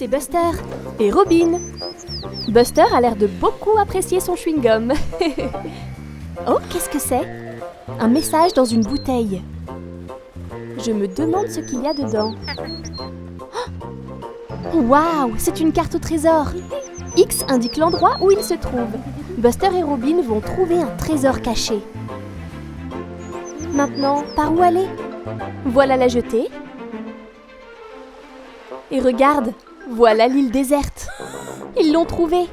chez Buster et Robin. Buster a l'air de beaucoup apprécier son chewing-gum. Oh, qu'est-ce que c'est? Un message dans une bouteille. Je me demande ce qu'il y a dedans. Oh, waouh, c'est une carte au trésor. X indique l'endroit où il se trouve. Buster et Robin vont trouver un trésor caché. Maintenant, par où aller? Voilà la jetée. Et regarde, voilà l'île déserte. Ils l'ont trouvée.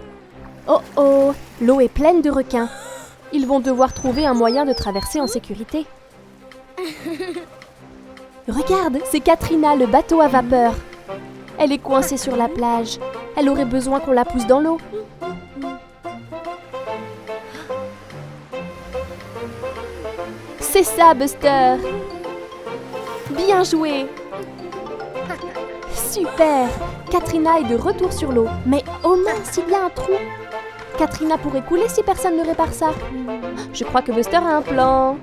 Oh oh, l'eau est pleine de requins. Ils vont devoir trouver un moyen de traverser en sécurité. Regarde, c'est Katrina, le bateau à vapeur. Elle est coincée sur la plage. Elle aurait besoin qu'on la pousse dans l'eau. C'est ça, Buster. Bien joué. Super. Katrina est de retour sur l'eau. Mais oh mince, il y a un trou. Katrina pourrait couler si personne ne répare ça. Je crois que Buster a un plan.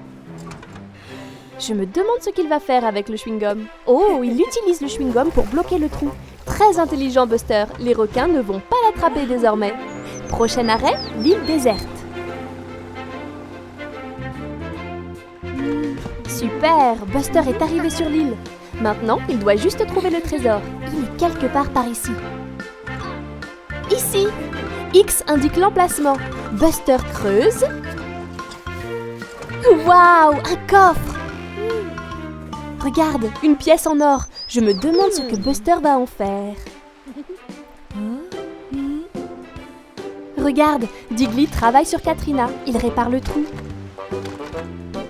Je me demande ce qu'il va faire avec le chewing-gum. Oh, il utilise le chewing-gum pour bloquer le trou. Très intelligent, Buster. Les requins ne vont pas l'attraper désormais. Prochain arrêt, l'île déserte. Super, Buster est arrivé sur l'île. Maintenant, il doit juste trouver le trésor. Il est quelque part par ici. Ici. X indique l'emplacement. Buster creuse. Waouh, un coffre! Regarde, une pièce en or. Je me demande ce que Buster va en faire. Regarde, Diggly travaille sur Katrina. Il répare le trou.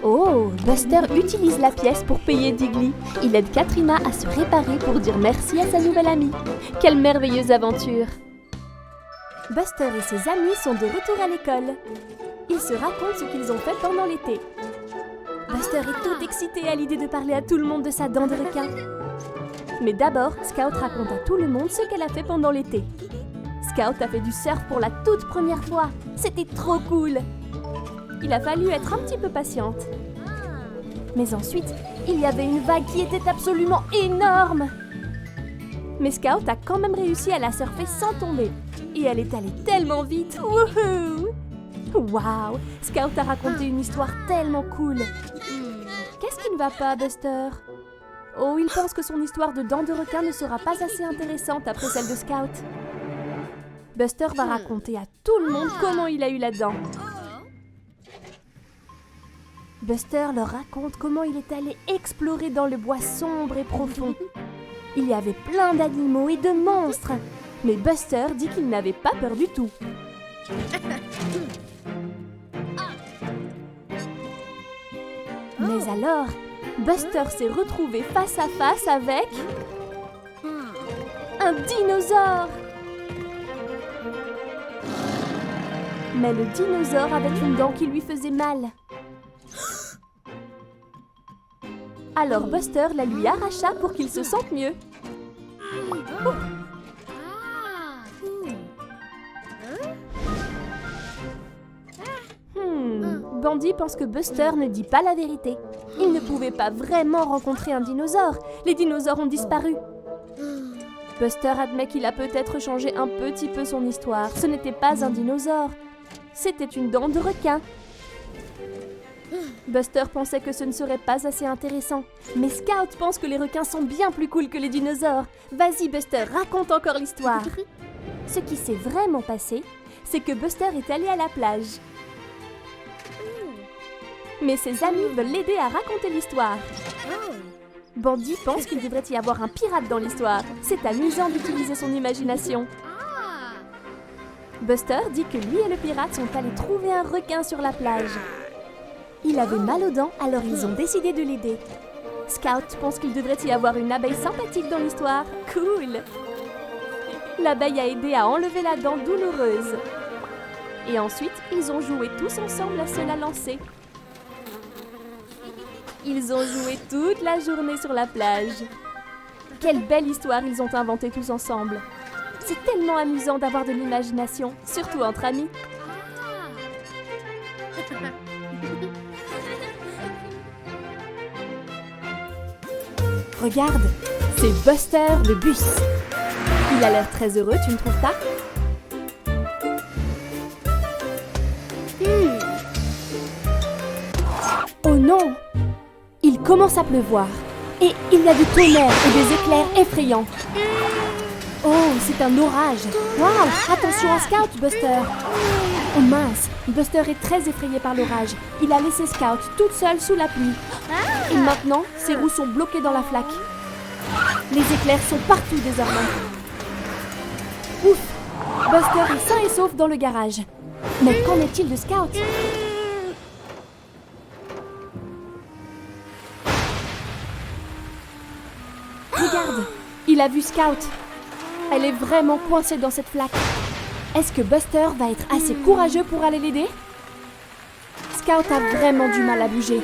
Oh, Buster utilise la pièce pour payer Diggly. Il aide Katrina à se réparer pour dire merci à sa nouvelle amie. Quelle merveilleuse aventure! Buster et ses amis sont de retour à l'école. Ils se racontent ce qu'ils ont fait pendant l'été. Buster est tout excité à l'idée de parler à tout le monde de sa dent de requin. Mais d'abord, Scout raconte à tout le monde ce qu'elle a fait pendant l'été. Scout a fait du surf pour la toute première fois. C'était trop cool! Il a fallu être un petit peu patiente. Mais ensuite, il y avait une vague qui était absolument énorme. Mais Scout a quand même réussi à la surfer sans tomber. Et elle est allée tellement vite. Wouhou! Waouh! Scout a raconté une histoire tellement cool. Qu'est-ce qui ne va pas, Buster? Oh, il pense que son histoire de dents de requin ne sera pas assez intéressante après celle de Scout. Buster va raconter à tout le monde comment il a eu la dent. Buster leur raconte comment il est allé explorer dans le bois sombre et profond. Il y avait plein d'animaux et de monstres, mais Buster dit qu'il n'avait pas peur du tout. Mais alors, Buster s'est retrouvé face à face avec un dinosaure. Mais le dinosaure avait une dent qui lui faisait mal. Alors Buster la lui arracha pour qu'il se sente mieux. Bandy pense que Buster ne dit pas la vérité. Il ne pouvait pas vraiment rencontrer un dinosaure. Les dinosaures ont disparu. Buster admet qu'il a peut-être changé un petit peu son histoire. Ce n'était pas un dinosaure. C'était une dent de requin. Buster pensait que ce ne serait pas assez intéressant. Mais Scout pense que les requins sont bien plus cool que les dinosaures. Vas-y Buster, raconte encore l'histoire. Ce qui s'est vraiment passé, c'est que Buster est allé à la plage. Mais ses amis veulent l'aider à raconter l'histoire. Bandy pense qu'il devrait y avoir un pirate dans l'histoire. C'est amusant d'utiliser son imagination. Buster dit que lui et le pirate sont allés trouver un requin sur la plage. Il avait mal aux dents, alors ils ont décidé de l'aider. Scout pense qu'il devrait y avoir une abeille sympathique dans l'histoire. Cool! L'abeille a aidé à enlever la dent douloureuse. Et ensuite, ils ont joué tous ensemble à se la lancer. Ils ont joué toute la journée sur la plage. Quelle belle histoire ils ont inventée tous ensemble. C'est tellement amusant d'avoir de l'imagination, surtout entre amis. Regarde, c'est Buster le bus. Il Il a l'air très heureux, tu ne trouves pas? Oh non! Il commence à pleuvoir. Et il y a du tonnerre et des éclairs effrayants. Oh, c'est un orage. Waouh! Attention à Scout, Buster! Oh mince! Buster est très effrayé par l'orage. Il a laissé Scout toute seule sous la pluie. Et maintenant, ses roues sont bloquées dans la flaque. Les éclairs sont partout désormais. Ouf! Buster est sain et sauf dans le garage. Mais qu'en est-il de Scout? Regarde! Il a vu Scout. Elle est vraiment coincée dans cette flaque. Est-ce que Buster va être assez courageux pour aller l'aider? Scout a vraiment du mal à bouger.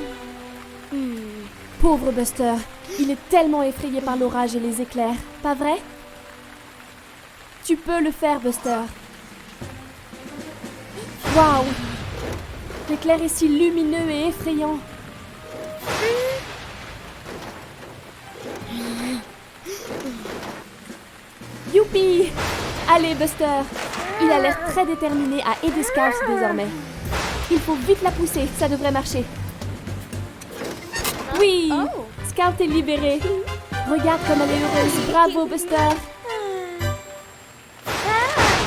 Pauvre Buster, il est tellement effrayé par l'orage et les éclairs, pas vrai? Tu peux le faire, Buster. Waouh! L'éclair est si lumineux et effrayant. Youpi! Allez, Buster! Il a l'air très déterminé à aider Scout désormais. Il faut vite la pousser, ça devrait marcher. Oui! Scout est libérée. Regarde comme elle est heureuse. Bravo, Buster!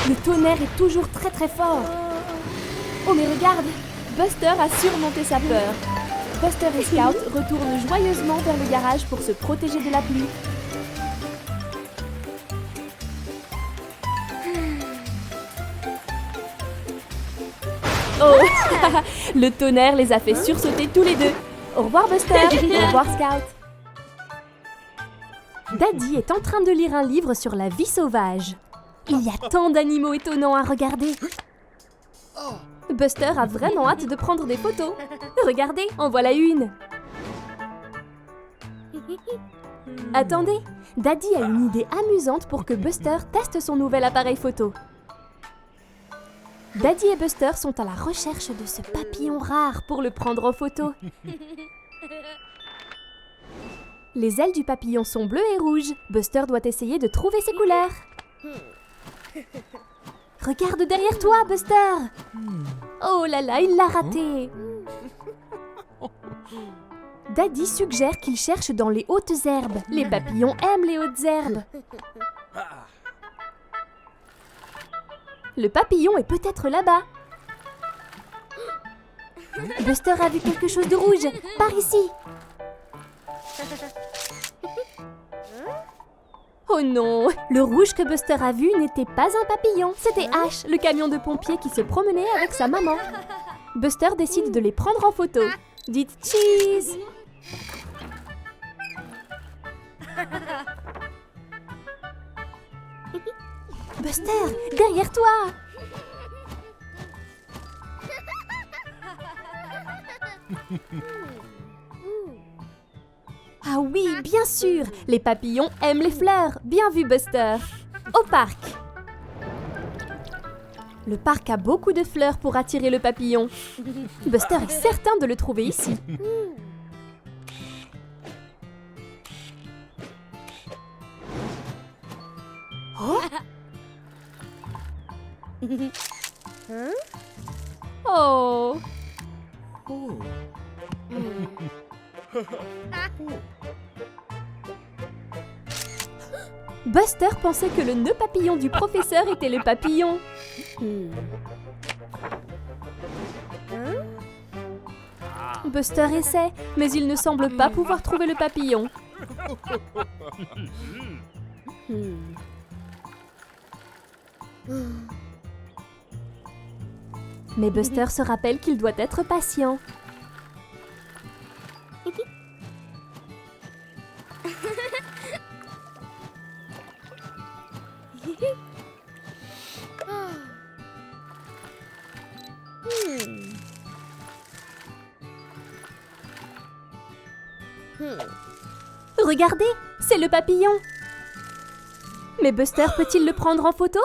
Le tonnerre est toujours très très fort. Oh mais regarde! Buster a surmonté sa peur. Buster et Scout retournent joyeusement vers le garage pour se protéger de la pluie. Oh! Le tonnerre les a fait sursauter tous les deux. Au revoir Buster, au revoir Scout. Daddy est en train de lire un livre sur la vie sauvage. Il y a tant d'animaux étonnants à regarder. Buster a vraiment hâte de prendre des photos. Regardez, en voilà une. Attendez, Daddy a une idée amusante pour que Buster teste son nouvel appareil photo. Daddy et Buster sont à la recherche de ce papillon rare pour le prendre en photo. Les ailes du papillon sont bleues et rouges. Buster doit essayer de trouver ses couleurs. Regarde derrière toi, Buster! Oh là là, il l'a raté! Daddy suggère qu'il cherche dans les hautes herbes. Les papillons aiment les hautes herbes. Le papillon est peut-être là-bas. Buster a vu quelque chose de rouge. Par ici. Oh non, le rouge que Buster a vu n'était pas un papillon. C'était Ash, le camion de pompier qui se promenait avec sa maman. Buster décide de les prendre en photo. Dites cheese. Buster, derrière toi! Ah oui, bien sûr! Les papillons aiment les fleurs. Bien vu, Buster. Au parc. Le parc a beaucoup de fleurs pour attirer le papillon. Buster est certain de le trouver ici. Oh! Oh! Buster pensait que le nœud papillon du professeur était le papillon. Buster essaie, mais il ne semble pas pouvoir trouver le papillon. Mais Buster se rappelle qu'il doit être patient. Regardez, c'est le papillon. Mais Buster peut-il le prendre en photo?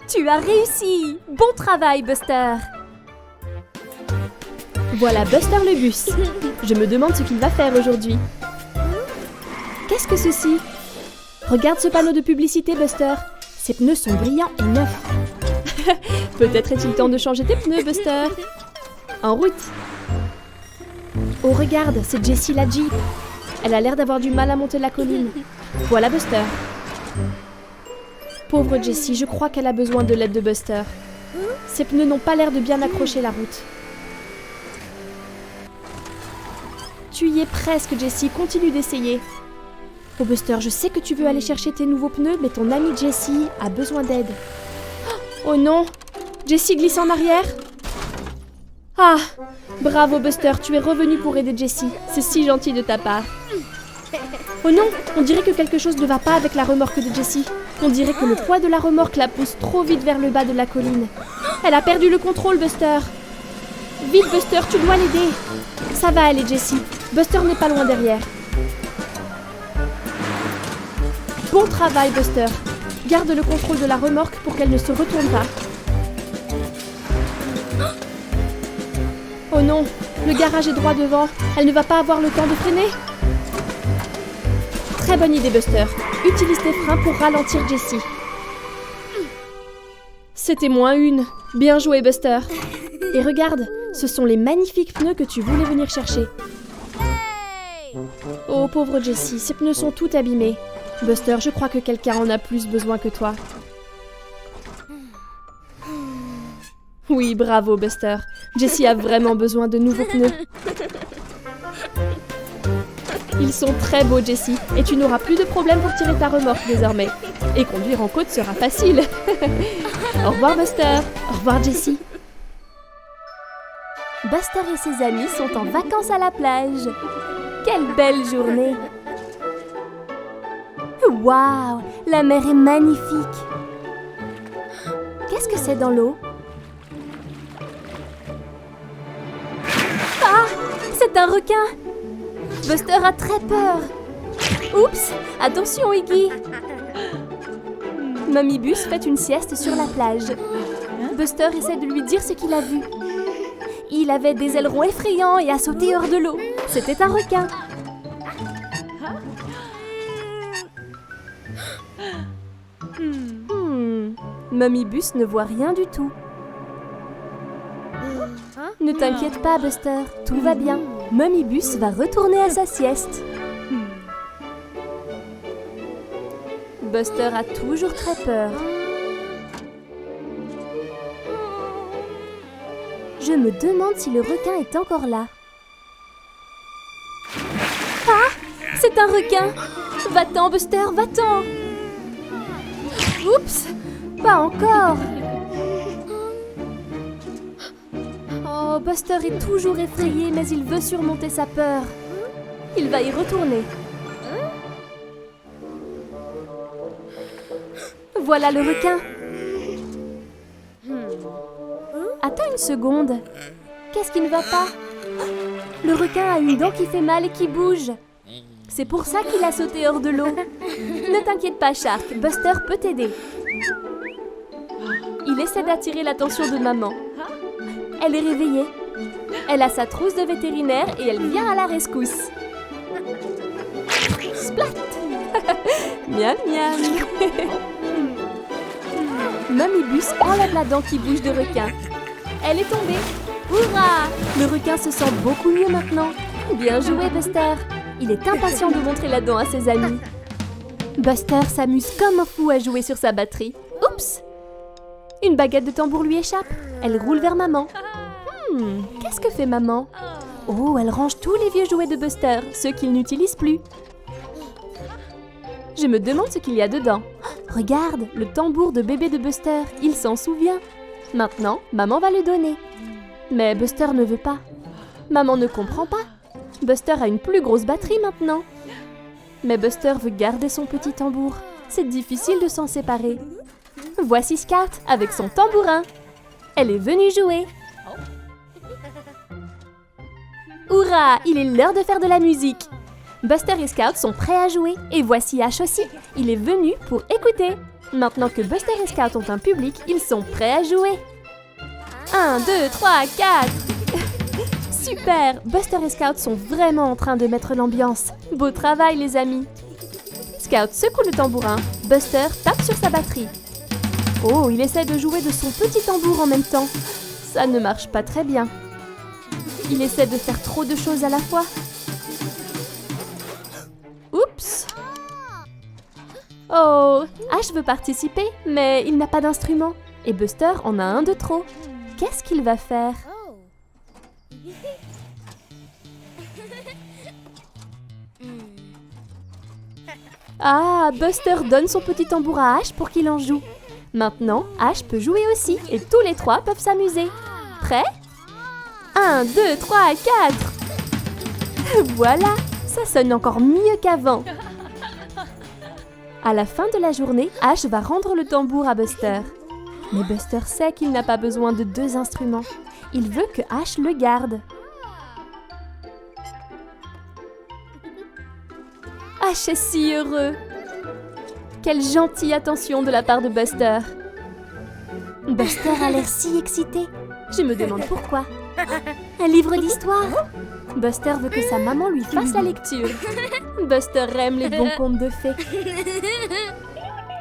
Tu as réussi! Bon travail, Buster! Voilà Buster le bus. Je me demande ce qu'il va faire aujourd'hui. Qu'est-ce que ceci? Regarde ce panneau de publicité, Buster. Ses pneus sont brillants et neufs. Peut-être est-il temps de changer tes pneus, Buster. En route. Oh, regarde, c'est Jessie la Jeep. Elle a l'air d'avoir du mal à monter la colline. Voilà Buster. Pauvre Jessie, je crois qu'elle a besoin de l'aide de Buster. Ses pneus n'ont pas l'air de bien accrocher la route. Tu y es presque, Jessie. Continue d'essayer. Oh Buster, je sais que tu veux aller chercher tes nouveaux pneus, mais ton amie Jessie a besoin d'aide. Oh non! Jessie glisse en arrière. Ah! Bravo Buster, tu es revenu pour aider Jessie. C'est si gentil de ta part. Oh non! On dirait que quelque chose ne va pas avec la remorque de Jessie. On dirait que le poids de la remorque la pousse trop vite vers le bas de la colline. Elle a perdu le contrôle, Buster. Vite Buster, tu dois l'aider. Ça va aller Jessie. Buster n'est pas loin derrière. Bon travail, Buster. Garde le contrôle de la remorque pour qu'elle ne se retourne pas. Oh non, le garage est droit devant. Elle ne va pas avoir le temps de freiner. Très bonne idée, Buster. Utilise tes freins pour ralentir Jessie. C'était -1. Bien joué, Buster. Et regarde, ce sont les magnifiques pneus que tu voulais venir chercher. Oh, pauvre Jessie, ses pneus sont tout abîmés. Buster, je crois que quelqu'un en a plus besoin que toi. Oui, bravo, Buster. Jessie a vraiment besoin de nouveaux pneus. Ils sont très beaux, Jessie, et tu n'auras plus de problème pour tirer ta remorque désormais. Et conduire en côte sera facile. Au revoir, Buster. Au revoir, Jessie. Buster et ses amis sont en vacances à la plage. Quelle belle journée! Waouh! La mer est magnifique! Qu'est-ce que c'est dans l'eau? Ah! C'est un requin! Buster a très peur! Oups! Attention, Iggy! Mamie Bus fait une sieste sur la plage. Buster essaie de lui dire ce qu'il a vu. Il avait des ailerons effrayants et a sauté hors de l'eau. C'était un requin. Mamie Bus ne voit rien du tout. Ne t'inquiète pas, Buster, tout va bien. Mamie Bus va retourner à sa sieste. Buster a toujours très peur. Je me demande si le requin est encore là. Ah! C'est un requin! Va-t'en, Buster, va-t'en! Oups! Pas encore! Oh, Buster est toujours effrayé, mais il veut surmonter sa peur. Il va y retourner. Voilà le requin. Attends une seconde. Qu'est-ce qui ne va pas? Le requin a une dent qui fait mal et qui bouge. C'est pour ça qu'il a sauté hors de l'eau. Ne t'inquiète pas, Shark. Buster peut t'aider. Il essaie d'attirer l'attention de maman. Elle est réveillée. Elle a sa trousse de vétérinaire et elle vient à la rescousse. Splat! Miam miam! Mamie Bus enlève la dent qui bouge de requin. Elle est tombée. Hurrah! Le requin se sent beaucoup mieux maintenant. Bien joué, Buster. Il est impatient de montrer la dent à ses amis. Buster s'amuse comme un fou à jouer sur sa batterie. Oups! Une baguette de tambour lui échappe. Elle roule vers maman. Qu'est-ce que fait maman? Oh, elle range tous les vieux jouets de Buster, ceux qu'il n'utilise plus. Je me demande ce qu'il y a dedans. Regarde, le tambour de bébé de Buster, il s'en souvient. Maintenant, maman va le donner. Mais Buster ne veut pas. Maman ne comprend pas. Buster a une plus grosse batterie maintenant. Mais Buster veut garder son petit tambour. C'est difficile de s'en séparer. Voici Scout avec son tambourin. Elle est venue jouer. Hurrah! Il est l'heure de faire de la musique. Buster et Scout sont prêts à jouer. Et voici Ash aussi. Il est venu pour écouter. Maintenant que Buster et Scout ont un public, ils sont prêts à jouer. 1, 2, 3, 4. Super! Buster et Scout sont vraiment en train de mettre l'ambiance. Beau travail, les amis! Scout secoue le tambourin. Buster tape sur sa batterie. Oh, il essaie de jouer de son petit tambour en même temps. Ça ne marche pas très bien. Il essaie de faire trop de choses à la fois. Oups! Oh, Ash veut participer, mais il n'a pas d'instrument. Et Buster en a un de trop. Qu'est-ce qu'il va faire? Ah, Buster donne son petit tambour à Ash pour qu'il en joue. Maintenant, Ash peut jouer aussi et tous les trois peuvent s'amuser. Prêt? 1, 2, 3, 4. Voilà, ça sonne encore mieux qu'avant. À la fin de la journée, Ash va rendre le tambour à Buster. Mais Buster sait qu'il n'a pas besoin de 2 instruments. Il veut que Ash le garde. Ash est si heureux. Quelle gentille attention de la part de Buster. Buster a l'air si excité. Je me demande pourquoi. Un livre d'histoire? Buster veut que sa maman lui fasse la lecture. Buster aime les bons contes de fées.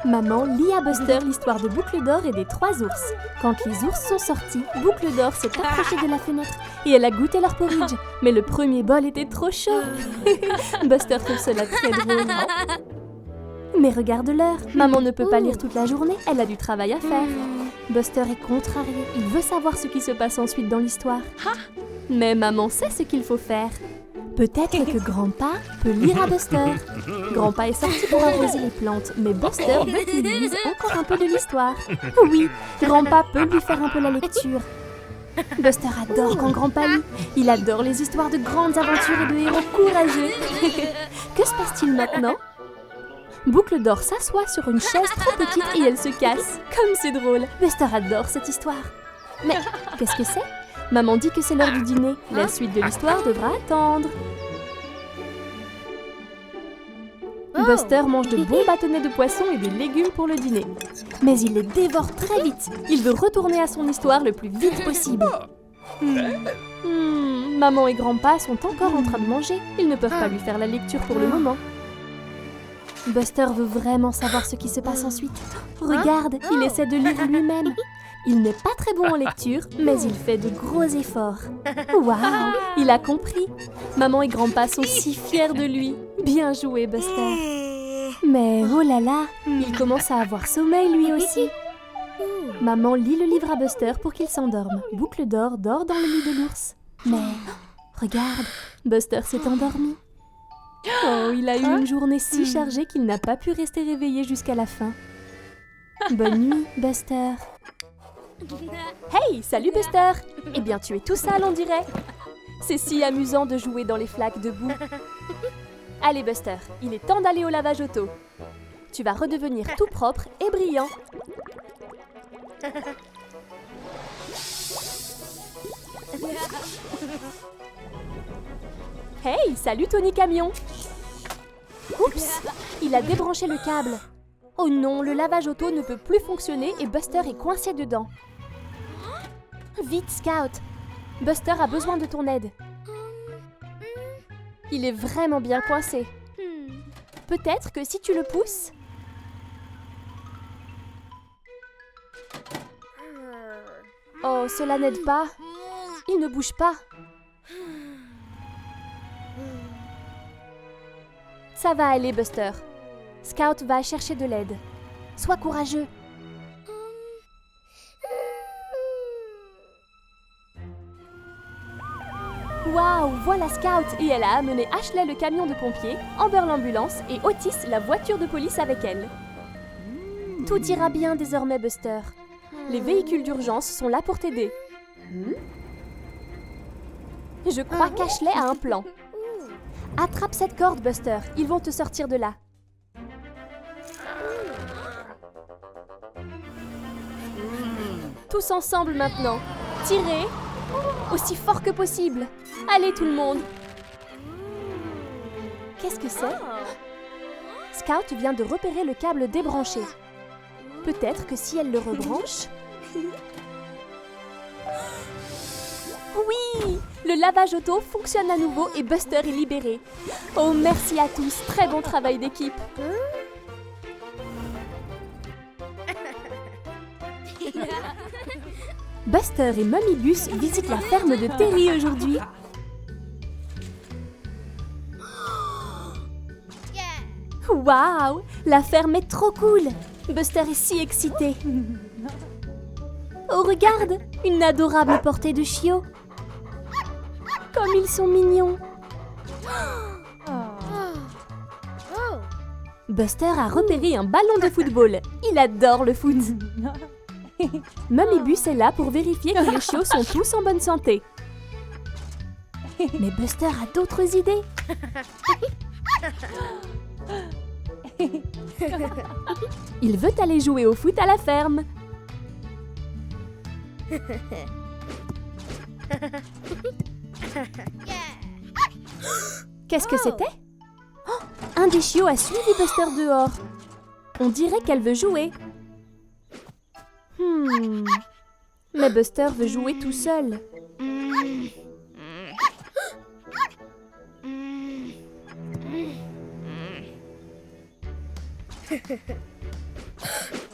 Maman lit à Buster l'histoire de Boucle d'Or et des 3 ours. Quand les ours sont sortis, Boucle d'Or s'est approchée de la fenêtre et elle a goûté leur porridge. Mais le premier bol était trop chaud. Buster trouve cela très drôle. Mais regarde l'heure, maman ne peut pas lire toute la journée, elle a du travail à faire. Buster est contrarié, il veut savoir ce qui se passe ensuite dans l'histoire. Mais maman sait ce qu'il faut faire. Peut-être que Grandpa peut lire à Buster. Grandpa est sorti pour arroser les plantes, mais Buster veut qu'il lise encore un peu de l'histoire. Oui, Grandpa peut lui faire un peu la lecture. Buster adore quand Grandpa lit. Il adore les histoires de grandes aventures et de héros courageux. Que se passe-t-il maintenant? Boucle d'Or s'assoit sur une chaise trop petite et elle se casse. Comme c'est drôle. Buster adore cette histoire. Mais qu'est-ce que c'est? Maman dit que c'est l'heure du dîner. La suite de l'histoire devra attendre. Buster mange de bons bâtonnets de poisson et des légumes pour le dîner. Mais il les dévore très vite. Il veut retourner à son histoire le plus vite possible. Maman et Grandpa sont encore en train de manger. Ils ne peuvent pas lui faire la lecture pour le moment. Buster veut vraiment savoir ce qui se passe ensuite. Regarde, il essaie de lire lui-même. Il n'est pas très bon en lecture, mais il fait de gros efforts. Waouh, il a compris. Maman et Grandpa sont si fiers de lui. Bien joué, Buster. Mais oh là là, il commence à avoir sommeil lui aussi. Maman lit le livre à Buster pour qu'il s'endorme. Boucle d'Or dort dans le lit de l'ours. Mais regarde, Buster s'est endormi. Oh, il a eu une journée si chargée qu'il n'a pas pu rester réveillé jusqu'à la fin. Bonne nuit, Buster. Hey, salut Buster! Eh bien, tu es tout sale, on dirait. C'est si amusant de jouer dans les flaques de boue. Allez, Buster, il est temps d'aller au lavage auto. Tu vas redevenir tout propre et brillant. Hey, salut Tony Camion! Oups, il a débranché le câble. Oh non, le lavage auto ne peut plus fonctionner et Buster est coincé dedans. Vite, Scout! Buster a besoin de ton aide. Il est vraiment bien coincé. Peut-être que si tu le pousses... Oh, cela n'aide pas. Il ne bouge pas. Ça va aller, Buster. Scout va chercher de l'aide. Sois courageux. Waouh, voilà Scout et elle a amené Ashley le camion de pompiers, Amber l'ambulance et Otis la voiture de police avec elle. Tout ira bien désormais, Buster. Les véhicules d'urgence sont là pour t'aider. Je crois qu'Ashley a un plan. Attrape cette corde, Buster. Ils vont te sortir de là. Tous ensemble maintenant. Tirez aussi fort que possible. Allez tout le monde. Qu'est-ce que c'est? Scout vient de repérer le câble débranché. Peut-être que si elle le rebranche... Oui! Le lavage auto fonctionne à nouveau et Buster est libéré. Oh, merci à tous. Très bon travail d'équipe. Buster et Mummy Bus visitent la ferme de Terry aujourd'hui. Waouh! La ferme est trop cool! Buster est si excité. Oh, regarde! Une adorable portée de chiots. Comme ils sont mignons. Buster a repéré un ballon de football. Il adore le foot. Mummy Bus est là pour vérifier que les chiots sont tous en bonne santé. Mais Buster a d'autres idées. Il veut aller jouer au foot à la ferme. Qu'est-ce que c'était? Oh, un des chiots a suivi Buster dehors. On dirait qu'elle veut jouer. Mais Buster veut jouer tout seul.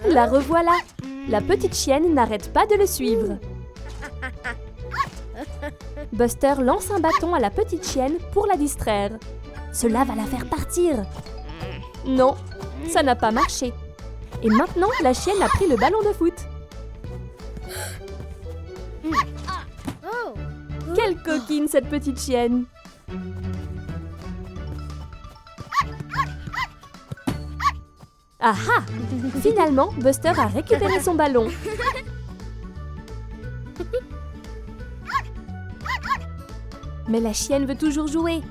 La revoilà. La petite chienne n'arrête pas de le suivre. Buster lance un bâton à la petite chienne pour la distraire. Cela va la faire partir. Non, ça n'a pas marché. Et maintenant, la chienne a pris le ballon de foot. Quelle coquine, cette petite chienne! Ah ah! Finalement, Buster a récupéré son ballon. Mais la chienne veut toujours jouer.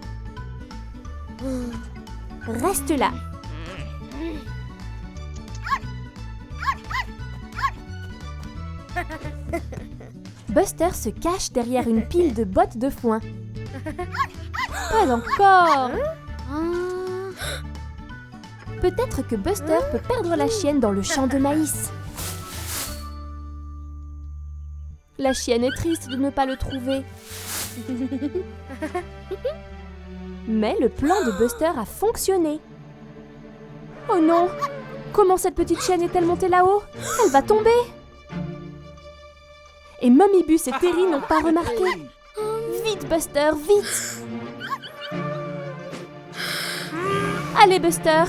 Reste là. Buster se cache derrière une pile de bottes de foin. Pas encore! Peut-être que Buster peut perdre la chienne dans le champ de maïs. La chienne est triste de ne pas le trouver. Mais le plan de Buster a fonctionné. Oh non! Comment cette petite chienne est-elle montée là-haut? Elle va tomber! Et Mummy Bus et Terry n'ont pas remarqué. Vite, Buster, vite! Allez, Buster!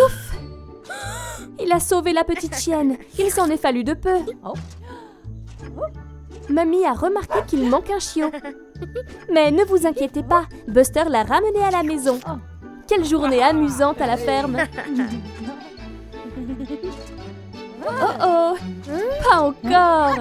Ouf! Il a sauvé la petite chienne. Il s'en est fallu de peu. Mamie a remarqué qu'il manque un chiot. Mais ne vous inquiétez pas, Buster l'a ramené à la maison. Quelle journée amusante à la ferme! Oh oh! Pas encore!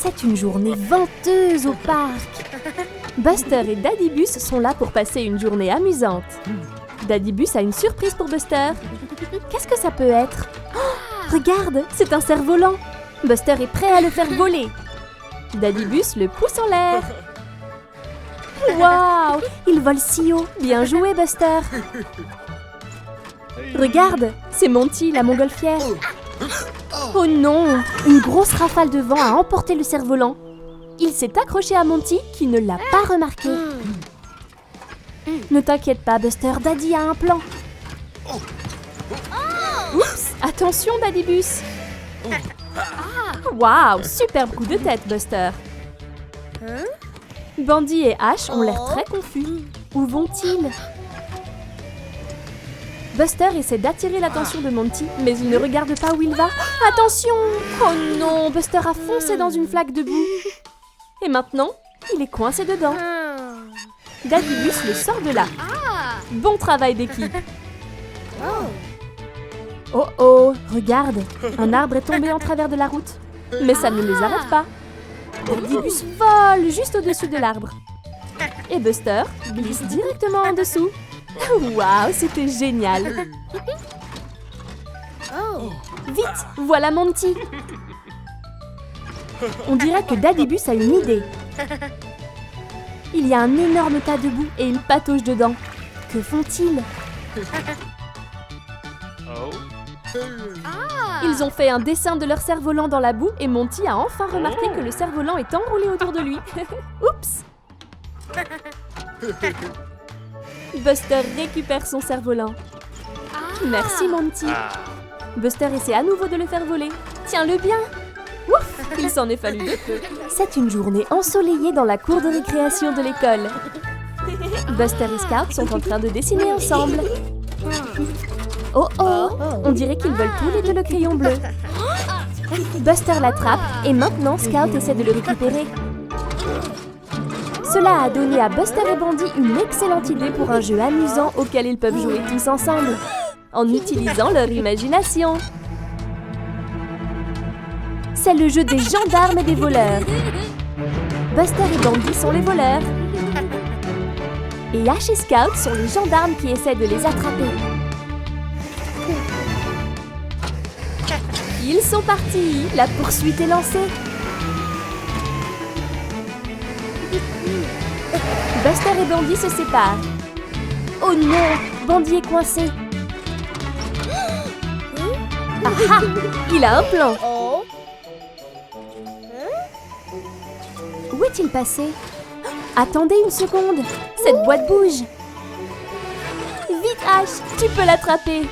C'est une journée venteuse au parc. Buster et Daddybus sont là pour passer une journée amusante. Daddybus a une surprise pour Buster. Qu'est-ce que ça peut être? Oh, regarde, c'est un cerf-volant. Buster est prêt à le faire voler. Daddybus le pousse en l'air. Waouh, il vole si haut. Bien joué, Buster. Regarde, c'est Monty, la montgolfière. Oh non, une grosse rafale de vent a emporté le cerf-volant. Il s'est accroché à Monty qui ne l'a pas remarqué. Ne t'inquiète pas, Buster, Daddy a un plan. Oups, attention, Daddybus. Waouh, superbe coup de tête, Buster. Bandy et Ash ont l'air très confus. Où vont-ils? Buster essaie d'attirer l'attention de Monty, mais il ne regarde pas où il va. Attention! Oh non, Buster a foncé dans une flaque de boue. Et maintenant, il est coincé dedans. Daddybus le sort de là. Bon travail d'équipe. Oh oh, regarde, un arbre est tombé en travers de la route. Mais ça ne les arrête pas. Daddybus vole juste au-dessus de l'arbre. Et Buster glisse directement en dessous. Waouh, c'était génial. Vite, voilà Monty. On dirait que Daddybus a une idée. Il y a un énorme tas de boue et il patauge dedans. Que font-ils? Ils ont fait un dessin de leur cerf-volant dans la boue et Monty a enfin remarqué que le cerf-volant est enroulé autour de lui. Oups! Buster récupère son cerf-volant. Merci Monty. Buster essaie à nouveau de le faire voler. Tiens-le bien. Ouf, il s'en est fallu de peu. C'est une journée ensoleillée dans la cour de récréation de l'école. Buster et Scout sont en train de dessiner ensemble. Oh oh, on dirait qu'ils veulent tous les deux le crayon bleu. Buster l'attrape et maintenant Scout essaie de le récupérer. Cela a donné à Buster et Bandy une excellente idée pour un jeu amusant auquel ils peuvent jouer tous ensemble, en utilisant leur imagination. C'est le jeu des gendarmes et des voleurs. Buster et Bandy sont les voleurs. Et Ash et Scout sont les gendarmes qui essaient de les attraper. Ils sont partis, la poursuite est lancée. Buster et Bandy se séparent. Oh non, Bandy est coincé. Ah ah, il a un plan. Où est-il passé? Attendez une seconde, cette boîte bouge. Vite Ash, tu peux l'attraper.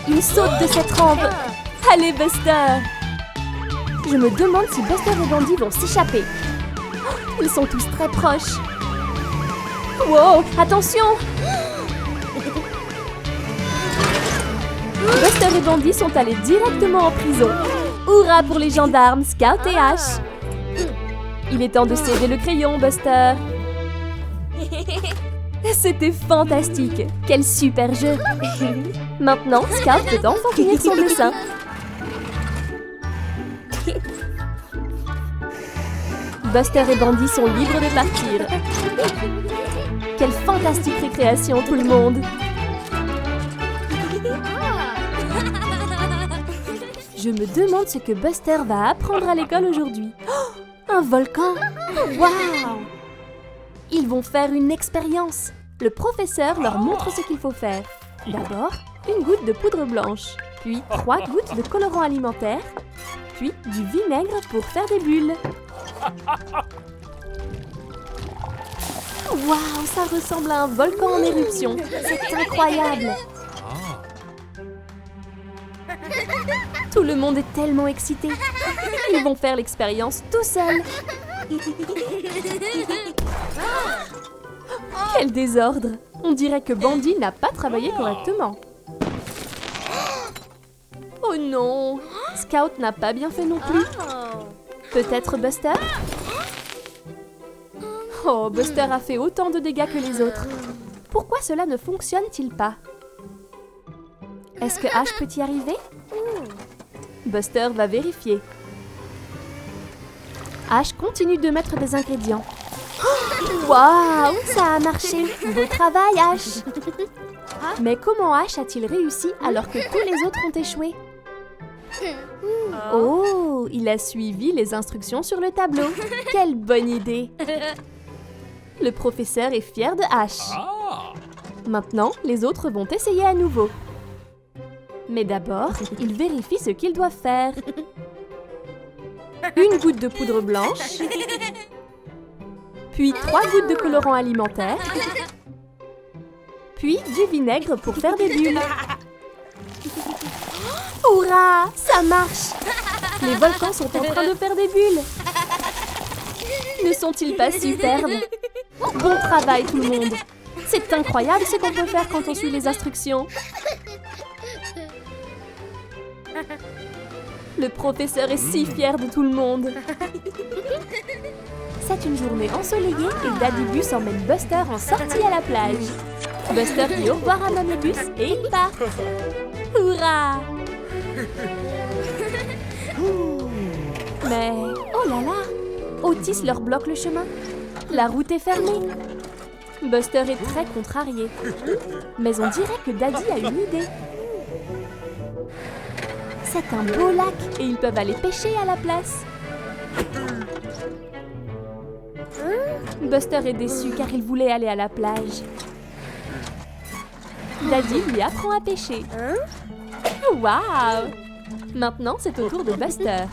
Il saute de cette rampe. Allez Buster. Je me demande si Buster et Bandy vont s'échapper. Ils sont tous très proches. Wow, attention! Buster et Bandy sont allés directement en prison. Hurrah pour les gendarmes, Scout et Ash. Il est temps de céder le crayon, Buster. C'était fantastique. Quel super jeu. Maintenant, Scout peut enfin finir son dessin. Buster et Bandy sont libres de partir. Quelle fantastique récréation, tout le monde! Je me demande ce que Buster va apprendre à l'école aujourd'hui. Oh, un volcan! Waouh! Ils vont faire une expérience. Le professeur leur montre ce qu'il faut faire. D'abord, une goutte de poudre blanche, puis 3 gouttes de colorant alimentaire, puis du vinaigre pour faire des bulles. Waouh, ça ressemble à un volcan en éruption. C'est incroyable. Tout le monde est tellement excité. Ils vont faire l'expérience tout seuls. Quel désordre! On dirait que Bandy n'a pas travaillé correctement. Oh non! Scout n'a pas bien fait non plus. Peut-être Buster? Oh, Buster a fait autant de dégâts que les autres. Pourquoi cela ne fonctionne-t-il pas? Est-ce que Ash peut y arriver? Buster va vérifier. Ash continue de mettre des ingrédients. Waouh, ça a marché! Beau travail, Ash! Mais comment Ash a-t-il réussi alors que tous les autres ont échoué? Oh, il a suivi les instructions sur le tableau. Quelle bonne idée! Le professeur est fier de Ash. Maintenant, les autres vont essayer à nouveau. Mais d'abord, ils vérifient ce qu'ils doivent faire. Une goutte de poudre blanche, puis 3 gouttes de colorant alimentaire, puis du vinaigre pour faire des bulles. Hurrah! Ça marche! Les volcans sont en train de faire des bulles. Ne sont-ils pas superbes? Bon travail tout le monde! C'est incroyable ce qu'on peut faire quand on suit les instructions. Le professeur est si fier de tout le monde. C'est une journée ensoleillée et Daddy Bus emmène Buster en sortie à la plage. Buster dit au revoir à Mamie Bus et il part. Hurrah! Mais, oh là là! Otis leur bloque le chemin. La route est fermée. Buster est très contrarié. Mais on dirait que Daddy a une idée. C'est un beau lac et ils peuvent aller pêcher à la place. Buster est déçu car il voulait aller à la plage. Daddy lui apprend à pêcher. Waouh! Maintenant, c'est au tour de Buster.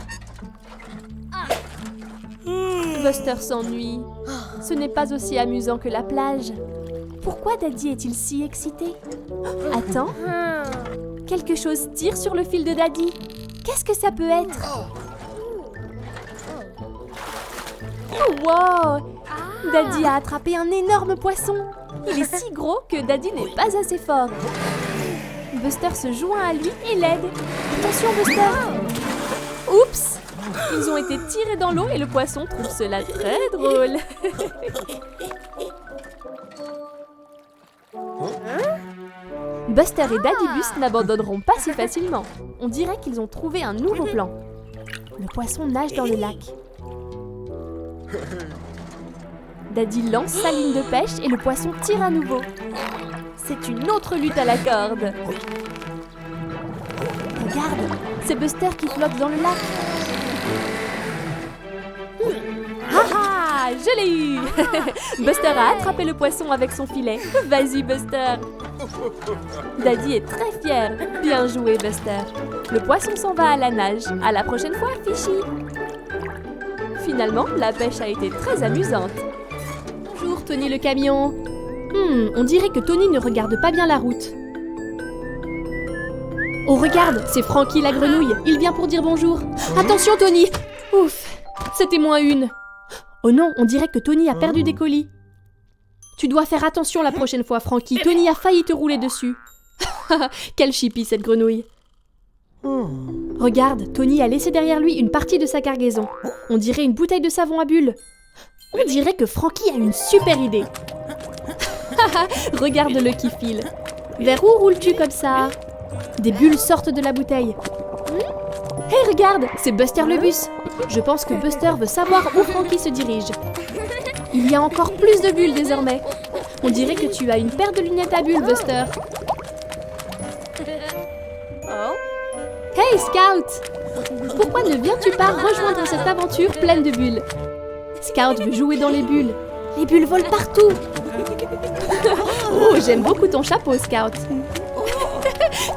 Buster s'ennuie. Ce n'est pas aussi amusant que la plage. Pourquoi Daddy est-il si excité? Attends. Quelque chose tire sur le fil de Daddy. Qu'est-ce que ça peut être? Oh, wow! Daddy a attrapé un énorme poisson. Il est si gros que Daddy n'est pas assez fort. Buster se joint à lui et l'aide. Attention, Buster! Oups! Ils ont été tirés dans l'eau et le poisson trouve cela très drôle. Buster et Daddy Bus n'abandonneront pas si facilement. On dirait qu'ils ont trouvé un nouveau plan. Le poisson nage dans le lac. Daddy lance sa ligne de pêche et le poisson tire à nouveau. C'est une autre lutte à la corde. Regarde, c'est Buster qui flotte dans le lac. Ah, je l'ai eu! Buster a attrapé le poisson avec son filet. Vas-y, Buster! Daddy est très fier. Bien joué, Buster. Le poisson s'en va à la nage. À la prochaine fois, Fishy! Finalement, la pêche a été très amusante. Bonjour, Tony le camion. On dirait que Tony ne regarde pas bien la route. Oh, regarde, c'est Frankie la grenouille. Il vient pour dire bonjour. Attention, Tony! Ouf, c'était -1. Oh non, on dirait que Tony a perdu des colis. Tu dois faire attention la prochaine fois, Frankie. Tony a failli te rouler dessus. Quelle chipie, cette grenouille. Regarde, Tony a laissé derrière lui une partie de sa cargaison. On dirait une bouteille de savon à bulles. On dirait que Frankie a une super idée. Regarde-le qui file. Vers où roules-tu comme ça? Des bulles sortent de la bouteille. Hé, regarde, c'est Buster le bus. Je pense que Buster veut savoir où Frankie se dirige. Il y a encore plus de bulles désormais. On dirait que tu as une paire de lunettes à bulles, Buster. Hey, Scout! Pourquoi ne viens-tu pas rejoindre cette aventure pleine de bulles? Scout veut jouer dans les bulles. Les bulles volent partout. Oh, j'aime beaucoup ton chapeau, Scout.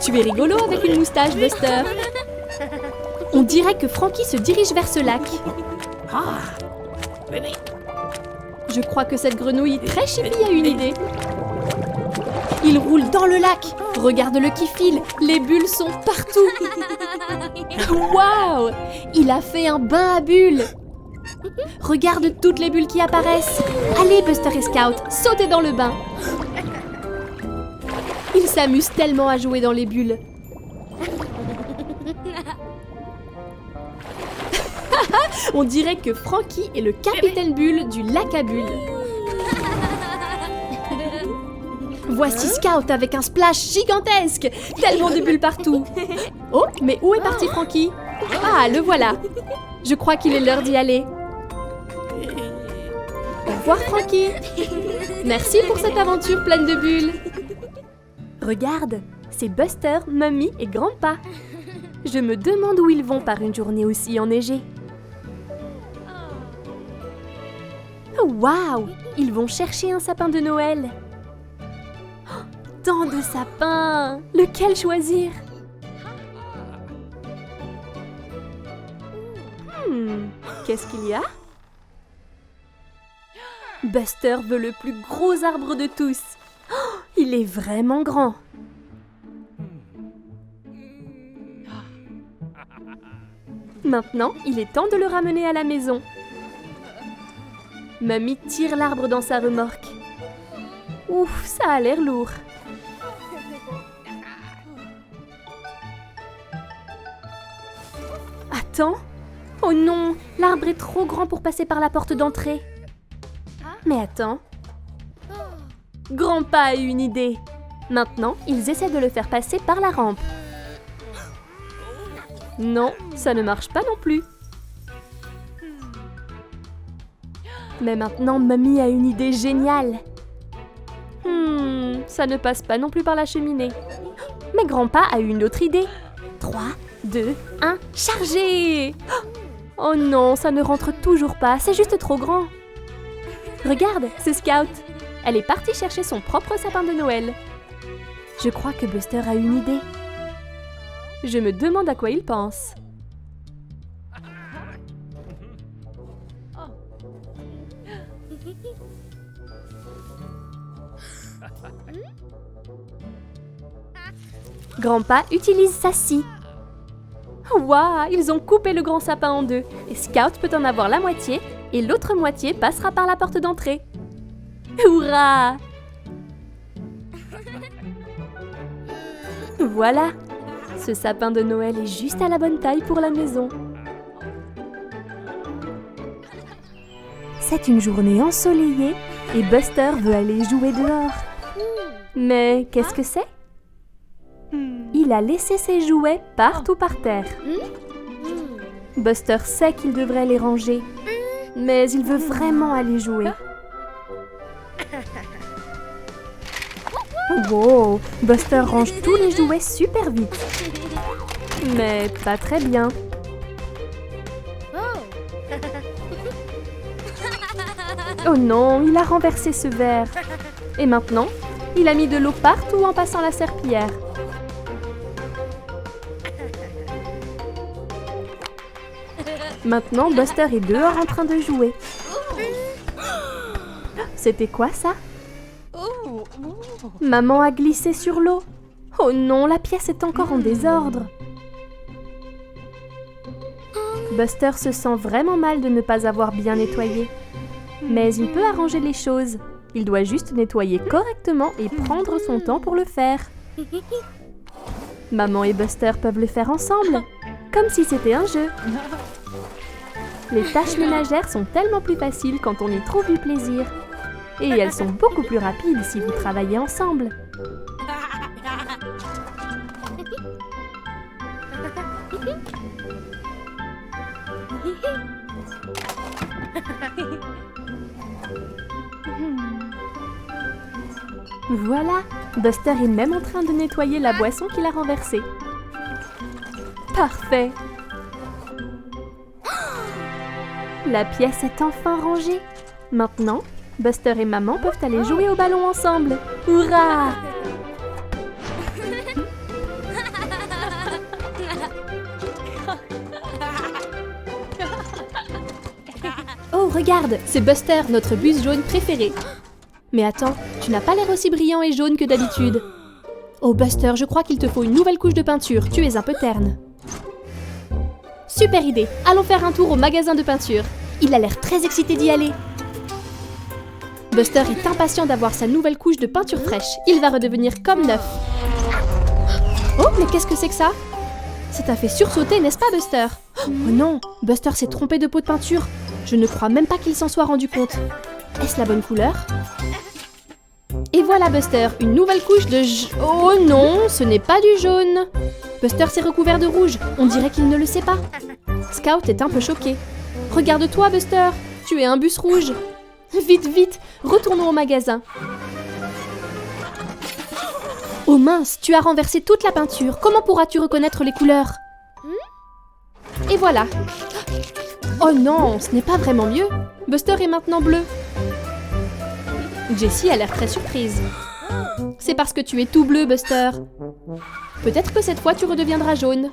Tu es rigolo avec une moustache, Buster. On dirait que Frankie se dirige vers ce lac. Je crois que cette grenouille très chippie a une idée. Il roule dans le lac. Regarde-le qui file. Les bulles sont partout. Waouh! Il a fait un bain à bulles. Regarde toutes les bulles qui apparaissent. Allez, Buster et Scout, sautez dans le bain. Ils s'amusent tellement à jouer dans les bulles. On dirait que Frankie est le capitaine bulle du lac à bulles. Voici Scout avec un splash gigantesque, tellement de bulles partout. Oh, mais où est parti Frankie? Ah, le voilà. Je crois qu'il est l'heure d'y aller. Au revoir Frankie. Merci pour cette aventure pleine de bulles. Regarde, c'est Buster, Mummy et Grandpa. Je me demande où ils vont par une journée aussi enneigée. Oh, waouh! Ils vont chercher un sapin de Noël. Oh, tant de sapins! Lequel choisir? Qu'est-ce qu'il y a? Buster veut le plus gros arbre de tous. Oh, il est vraiment grand. Maintenant, il est temps de le ramener à la maison. Mamie tire l'arbre dans sa remorque. Ouf, ça a l'air lourd. Attends. Oh non, l'arbre est trop grand pour passer par la porte d'entrée. Mais attends. Grandpa a eu une idée. Maintenant, ils essaient de le faire passer par la rampe. Non, ça ne marche pas non plus. Mais maintenant, Mamie a une idée géniale. Ça ne passe pas non plus par la cheminée. Mais Grandpa a eu une autre idée. 3, 2, 1, chargez! Oh non, ça ne rentre toujours pas, c'est juste trop grand. Regarde, c'est Scout. Elle est partie chercher son propre sapin de Noël. Je crois que Buster a une idée. Je me demande à quoi il pense. Grandpa utilise sa scie. Waouh, ils ont coupé le grand sapin en deux. Et Scout peut en avoir la moitié et l'autre moitié passera par la porte d'entrée. Hurrah! Voilà, ce sapin de Noël est juste à la bonne taille pour la maison. C'est une journée ensoleillée et Buster veut aller jouer dehors. Mais qu'est-ce que c'est? Il a laissé ses jouets partout par terre. Buster sait qu'il devrait les ranger, mais il veut vraiment aller jouer. Wow, Buster range tous les jouets super vite. Mais pas très bien. Oh non, il a renversé ce verre. Et maintenant, il a mis de l'eau partout en passant la serpillière. Maintenant, Buster est dehors en train de jouer. C'était quoi ça? Maman a glissé sur l'eau. Oh non, la pièce est encore en désordre. Buster se sent vraiment mal de ne pas avoir bien nettoyé. Mais il peut arranger les choses. Il doit juste nettoyer correctement et prendre son temps pour le faire. Maman et Buster peuvent le faire ensemble, comme si c'était un jeu. Les tâches ménagères sont tellement plus faciles quand on y trouve du plaisir. Et elles sont beaucoup plus rapides si vous travaillez ensemble. Voilà, Buster est même en train de nettoyer la boisson qu'il a renversée. Parfait! La pièce est enfin rangée. Maintenant, Buster et maman peuvent aller jouer au ballon ensemble. Hurrah! Oh, regarde, c'est Buster, notre bus jaune préféré. Mais attends, tu n'as pas l'air aussi brillant et jaune que d'habitude. Oh Buster, je crois qu'il te faut une nouvelle couche de peinture, tu es un peu terne. Super idée, allons faire un tour au magasin de peinture. Il a l'air très excité d'y aller. Buster est impatient d'avoir sa nouvelle couche de peinture fraîche. Il va redevenir comme neuf. Oh, mais qu'est-ce que c'est que ça? Ça t'a fait sursauter, n'est-ce pas Buster? Oh non, Buster s'est trompé de pot de peinture. Je ne crois même pas qu'il s'en soit rendu compte. Est-ce la bonne couleur? Et Voilà Buster, une nouvelle couche de Oh non, ce n'est pas du jaune. Buster s'est recouvert de rouge, on dirait qu'il ne le sait pas. Scout est un peu choqué. Regarde-toi Buster, tu es un bus rouge. Vite, vite, retournons au magasin. Oh mince, tu as renversé toute la peinture. Comment pourras-tu reconnaître les couleurs? Et voilà. Oh non, ce n'est pas vraiment mieux. Buster est maintenant bleu. Jessie a l'air très surprise. C'est parce que tu es tout bleu, Buster. Peut-être que cette fois tu redeviendras jaune.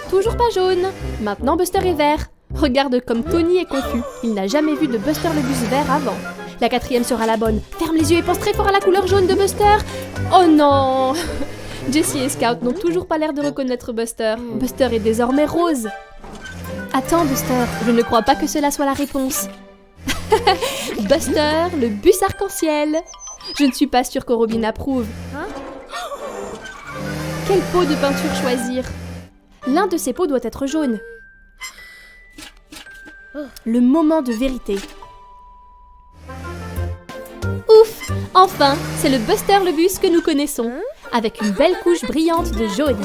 Toujours pas jaune. Maintenant Buster est vert. Regarde comme Tony est confus. Il n'a jamais vu de Buster le bus vert avant. La 4e sera la bonne. Ferme les yeux et pense très fort à la couleur jaune de Buster. Oh non! Jessie et Scout n'ont toujours pas l'air de reconnaître Buster. Buster est désormais rose. Attends Buster, je ne crois pas que cela soit la réponse. Buster, le bus arc-en-ciel. Je ne suis pas sûre que Robin approuve. Quel pot de peinture choisir? L'un de ces pots doit être jaune. Le moment de vérité. Ouf! Enfin, c'est le Buster le bus que nous connaissons, avec une belle couche brillante de jaune.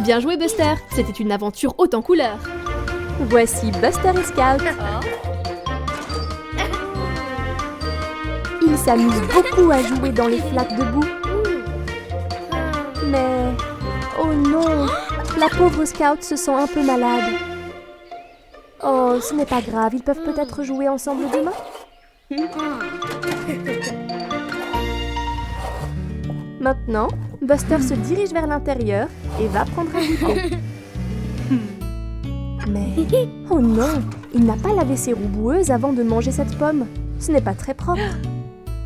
Bien joué Buster, c'était une aventure haute en couleurs. Voici Buster et Scout. Ils s'amusent beaucoup à jouer dans les flaques de boue. Mais... oh non! La pauvre Scout se sent un peu malade. Oh, ce n'est pas grave, ils peuvent peut-être jouer ensemble demain? Maintenant, Buster se dirige vers l'intérieur et va prendre un goûter. Mais... oh non! Il n'a pas lavé ses roues boueuses avant de manger cette pomme. Ce n'est pas très propre.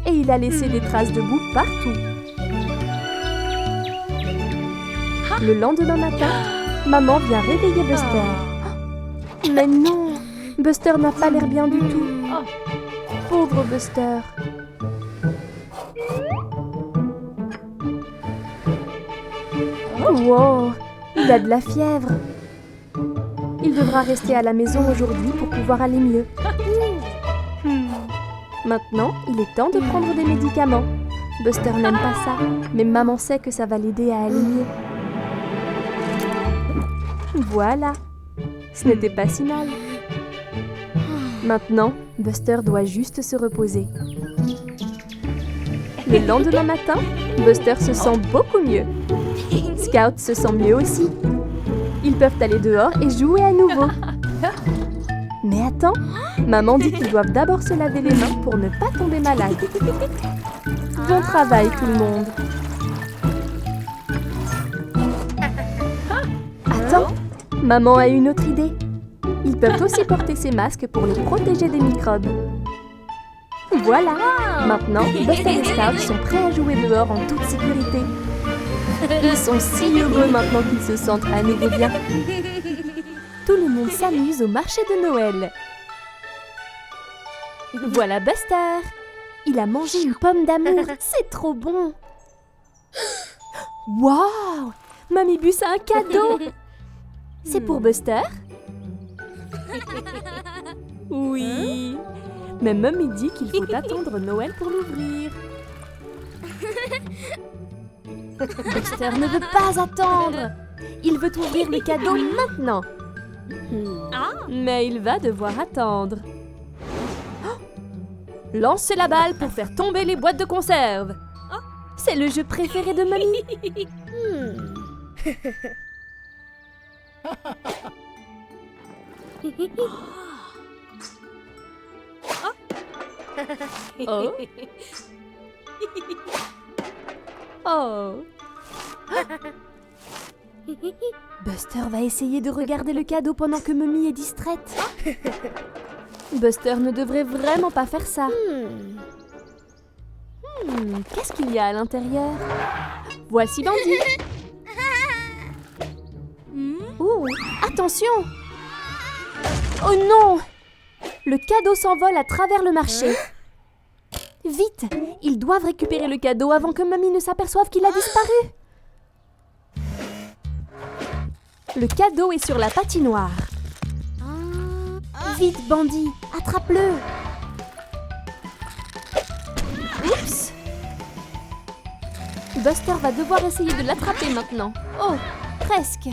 Et il a laissé des traces de boue partout. Le lendemain matin, maman vient réveiller Buster. Mais non! Buster n'a pas l'air bien du tout. Pauvre Buster. Wow! Il a de la fièvre. Il devra rester à la maison aujourd'hui pour pouvoir aller mieux. Maintenant, il est temps de prendre des médicaments. Buster n'aime pas ça, mais maman sait que ça va l'aider à aller mieux. Voilà. Ce n'était pas si mal. Maintenant, Buster doit juste se reposer. Le lendemain matin, Buster se sent beaucoup mieux. Scout se sent mieux aussi. Ils peuvent aller dehors et jouer à nouveau. Mais attends, maman dit qu'ils doivent d'abord se laver les mains pour ne pas tomber malade. Bon travail tout le monde. Attends, maman a une autre idée. Ils peuvent aussi porter ces masques pour les protéger des microbes. Voilà, maintenant Buster et Scout sont prêts à jouer dehors en toute sécurité. Ils sont si heureux maintenant qu'ils se sentent à nouveau bien. Tout le monde s'amuse au marché de Noël. Voilà Buster. Il a mangé une pomme d'amour. C'est trop bon. Waouh! Mamie Bus a un cadeau. C'est pour Buster? Oui. Mais Mamie dit qu'il faut attendre Noël pour l'ouvrir. Buster ne veut pas attendre. Il veut ouvrir le cadeau maintenant. Mais il va devoir attendre. Lancez la balle pour faire tomber les boîtes de conserve. C'est le jeu préféré de Mamie. Oh. Oh. Buster va essayer de regarder le cadeau pendant que Mamie est distraite. Buster ne devrait vraiment pas faire ça. Qu'est-ce qu'il y a à l'intérieur? Voici Bandy. Oh, attention! Oh non! Le cadeau s'envole à travers le marché. Vite! Ils doivent récupérer le cadeau avant que Mamie ne s'aperçoive qu'il a disparu. Le cadeau est sur la patinoire. Vite, Bandy, attrape-le! Oups! Buster va devoir essayer de l'attraper maintenant. Oh, presque.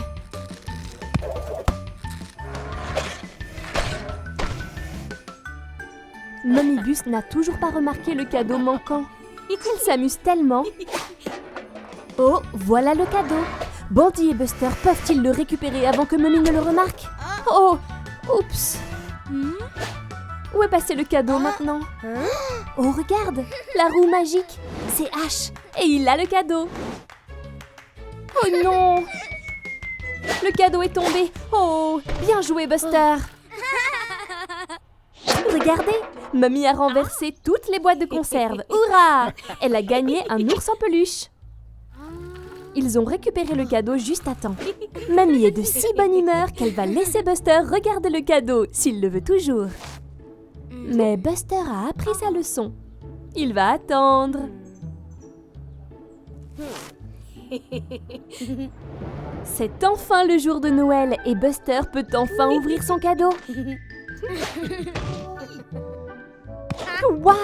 Mommy Bus n'a toujours pas remarqué le cadeau manquant. Il s'amuse tellement. Oh, voilà le cadeau. Bandy et Buster peuvent-ils le récupérer avant que Mommy ne le remarque? Oh, oups. Où est passé le cadeau maintenant? Oh, regarde, la roue magique. C'est Ash et il a le cadeau. Oh non! Le cadeau est tombé. Oh, bien joué, Buster. Regardez, Mommy a renversé toutes les boîtes de conserve. Hurrah! Elle a gagné un ours en peluche. Ils ont récupéré le cadeau juste à temps. Mommy est de si bonne humeur qu'elle va laisser Buster regarder le cadeau s'il le veut toujours. Mais Buster a appris sa leçon. Il va attendre. C'est enfin le jour de Noël et Buster peut enfin ouvrir son cadeau. Waouh!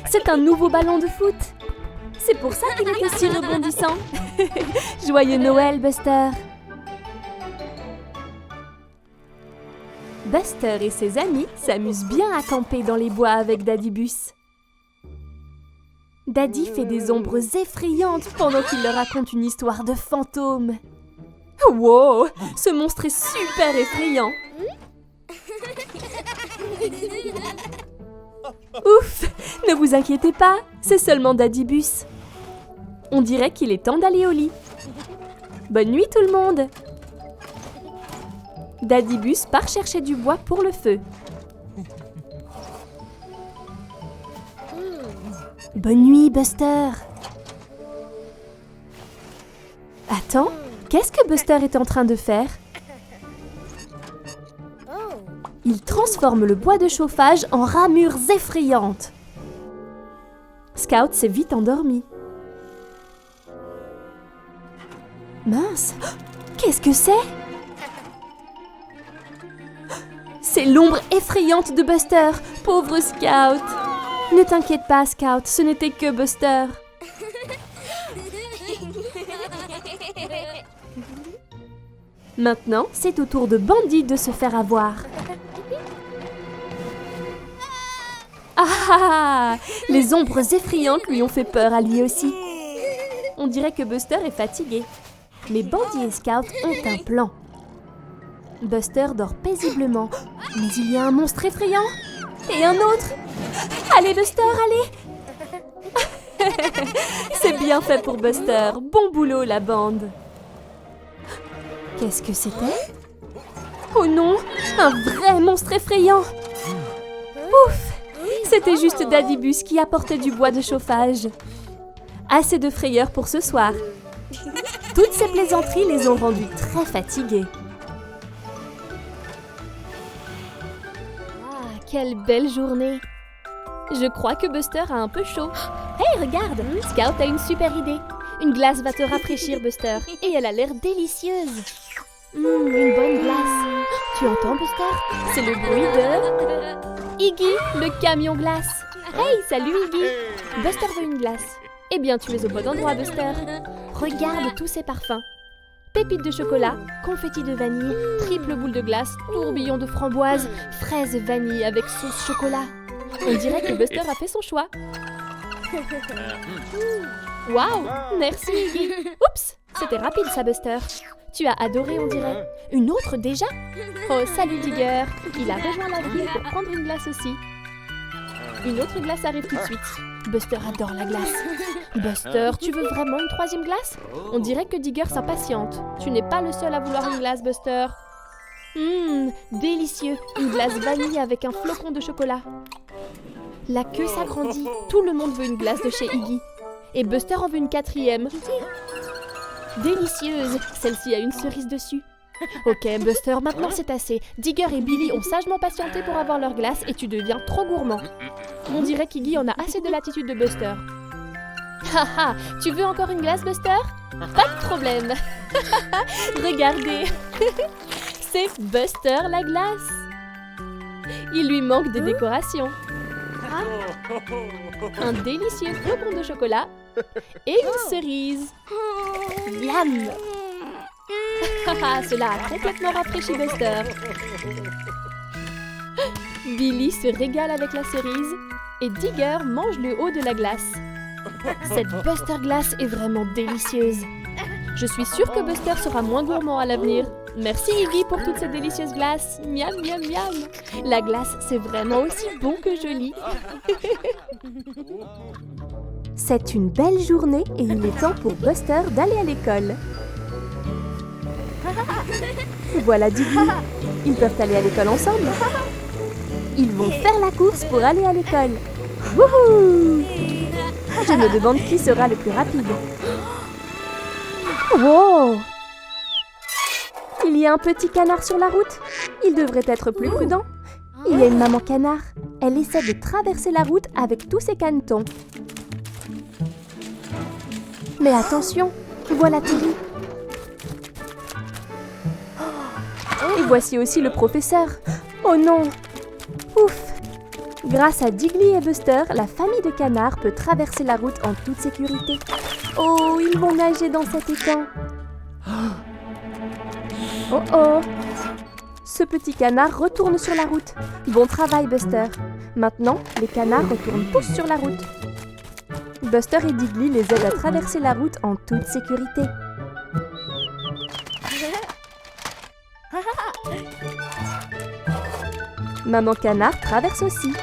C'est un nouveau ballon de foot. C'est pour ça qu'il était si rebondissant. Joyeux Noël, Buster. Buster et ses amis s'amusent bien à camper dans les bois avec Daddy Bus. Daddy fait des ombres effrayantes pendant qu'il leur raconte une histoire de fantôme. Wow! Ce monstre est super effrayant. Ouf! Ne vous inquiétez pas, c'est seulement Daddy Bus. On dirait qu'il est temps d'aller au lit. Bonne nuit tout le monde! Daddy Bus part chercher du bois pour le feu. Bonne nuit, Buster. Attends, qu'est-ce que Buster est en train de faire? Il transforme le bois de chauffage en ramures effrayantes. Scout s'est vite endormi. Mince, qu'est-ce que c'est? C'est l'ombre effrayante de Buster, pauvre Scout. Ne t'inquiète pas, Scout, ce n'était que Buster. Maintenant, c'est au tour de Bandy de se faire avoir. Ah! Les ombres effrayantes lui ont fait peur à lui aussi. On dirait que Buster est fatigué. Mais Bandy et Scout ont un plan. Buster dort paisiblement. Mais il y a un monstre effrayant. Et un autre. Allez, Buster, allez! C'est bien fait pour Buster. Bon boulot, la bande. Qu'est-ce que c'était? Oh non! Un vrai monstre effrayant! Ouf! C'était juste Daddy Bus qui apportait du bois de chauffage. Assez de frayeur pour ce soir. Toutes ces plaisanteries les ont rendus très fatigués. Ah, quelle belle journée! Je crois que Buster a un peu chaud. Hey, regarde! Scout a une super idée. Une glace va te rafraîchir, Buster. Et elle a l'air délicieuse. Une bonne glace. Tu entends, Buster? C'est le bruit de... Iggy, le camion glace. Hey, salut Iggy. Buster veut une glace. Eh bien, tu es au bon endroit, Buster. Regarde tous ces parfums. Pépites de chocolat, confetti de vanille, triple boule de glace, tourbillon de framboise, fraises vanille avec sauce chocolat. On dirait que Buster a fait son choix. Waouh, merci Iggy. Oups, c'était rapide ça, Buster. Tu as adoré, on dirait. Une autre déjà? Oh, salut Digger. Il a rejoint la ville pour prendre une glace aussi. Une autre glace arrive tout de suite. Buster adore la glace. Buster, tu veux vraiment une troisième glace? On dirait que Digger s'impatiente. Tu n'es pas le seul à vouloir une glace, Buster. Délicieux. Une glace vanille avec un flocon de chocolat. La queue s'agrandit. Tout le monde veut une glace de chez Iggy. Et Buster en veut une quatrième. Délicieuse. Celle-ci a une cerise dessus. Ok, Buster, maintenant c'est assez. Digger et Billy ont sagement patienté pour avoir leur glace et tu deviens trop gourmand. On dirait qu'Iggy en a assez de l'attitude de Buster. Haha, tu veux encore une glace, Buster? Pas de problème. Regardez. C'est Buster la glace. Il lui manque des décorations. un délicieux flocon de chocolat et une cerise. Miam! Cela a complètement rafraîchi Buster. Billy se régale avec la cerise et Digger mange le haut de la glace. Cette Buster glace est vraiment délicieuse. Je suis sûre que Buster sera moins gourmand à l'avenir. Merci Iggy pour toutes ces délicieuses glaces. Miam, miam, miam. La glace, c'est vraiment aussi bon que joli. C'est une belle journée et il est temps pour Buster d'aller à l'école. Voilà Diggy. Ils peuvent aller à l'école ensemble. Ils vont faire la course pour aller à l'école. Wouhou! Je me demande qui sera le plus rapide. Wow! Il y a un petit canard sur la route. Il devrait être plus prudent. Il y a une maman canard. Elle essaie de traverser la route avec tous ses canetons. Mais attention, voilà Terry. Et voici aussi le professeur. Oh non! Ouf! Grâce à Diggly et Buster, la famille de canards peut traverser la route en toute sécurité. Oh, ils vont nager dans cet étang. Oh oh! Ce petit canard retourne sur la route. Bon travail, Buster. Maintenant, les canards retournent tous sur la route. Buster et Diggly les aident à traverser la route en toute sécurité. Maman canard traverse aussi.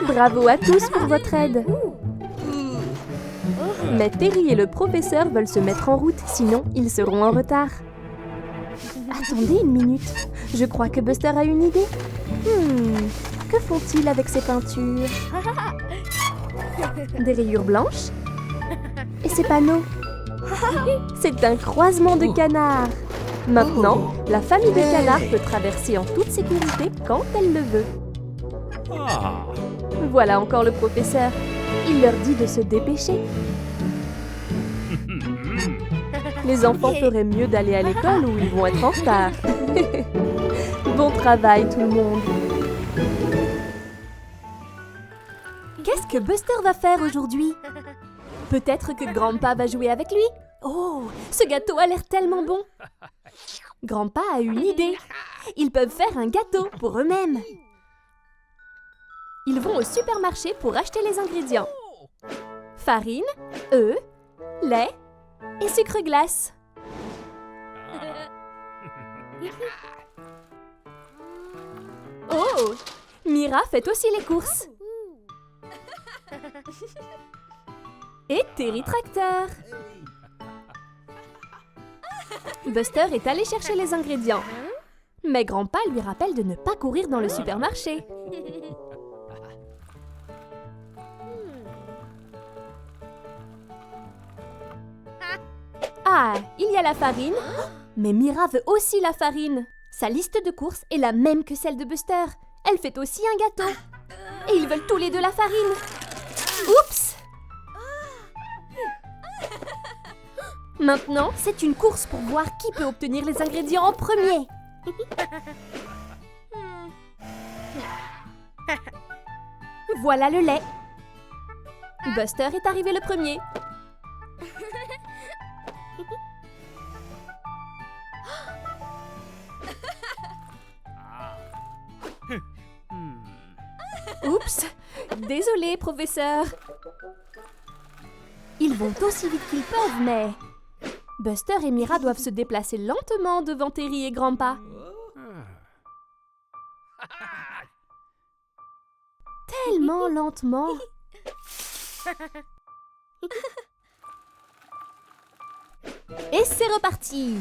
Bravo à tous pour votre aide. Mais Terry et le professeur veulent se mettre en route, sinon ils seront en retard. Attendez une minute, je crois que Buster a une idée. Que font-ils avec ces peintures? Des rayures blanches? Et ces panneaux? C'est un croisement de canards. Maintenant, la famille de canards peut traverser en toute sécurité quand elle le veut. Voilà encore le professeur. Il leur dit de se dépêcher. Les enfants feraient mieux d'aller à l'école ou ils vont être en retard. Bon travail tout le monde. Qu'est-ce que Buster va faire aujourd'hui? Peut-être que Grandpa va jouer avec lui. Oh, ce gâteau a l'air tellement bon. Grandpa a une idée. Ils peuvent faire un gâteau pour eux-mêmes. Ils vont au supermarché pour acheter les ingrédients. Farine, œufs, lait et sucre glace. Oh, Mira fait aussi les courses. Et Terry Tracteur. Buster est allé chercher les ingrédients. Mais Grandpa lui rappelle de ne pas courir dans le supermarché. Ah, il y a la farine. Mais Mira veut aussi la farine. Sa liste de courses est la même que celle de Buster. Elle fait aussi un gâteau. Et ils veulent tous les deux la farine. Oups! Maintenant, c'est une course pour voir qui peut obtenir les ingrédients en premier. Voilà le lait. Buster est arrivé le premier. Oups! Désolé, professeur. Ils vont aussi vite qu'ils peuvent, mais... Buster et Mira doivent se déplacer lentement devant Terry et Grandpa. Tellement lentement. Et c'est reparti.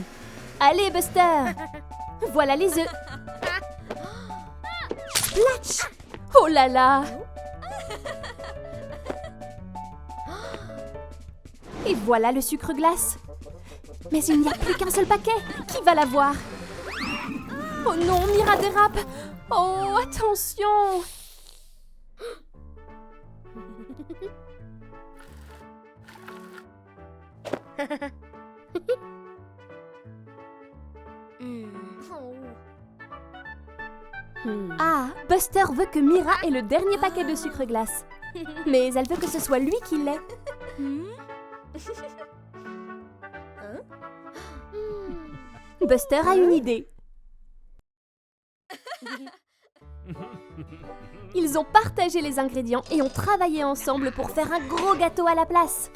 Allez, Buster. Voilà les œufs. Splatch! Oh là là! Et voilà le sucre glace. Mais il n'y a plus qu'un seul paquet. Qui va l'avoir? Oh non, Mira dérape. Oh, attention! Ah, Buster veut que Mira ait le dernier paquet de sucre glace. Mais elle veut que ce soit lui qui l'ait. Buster a une idée. Ils ont partagé les ingrédients et ont travaillé ensemble pour faire un gros gâteau à la place.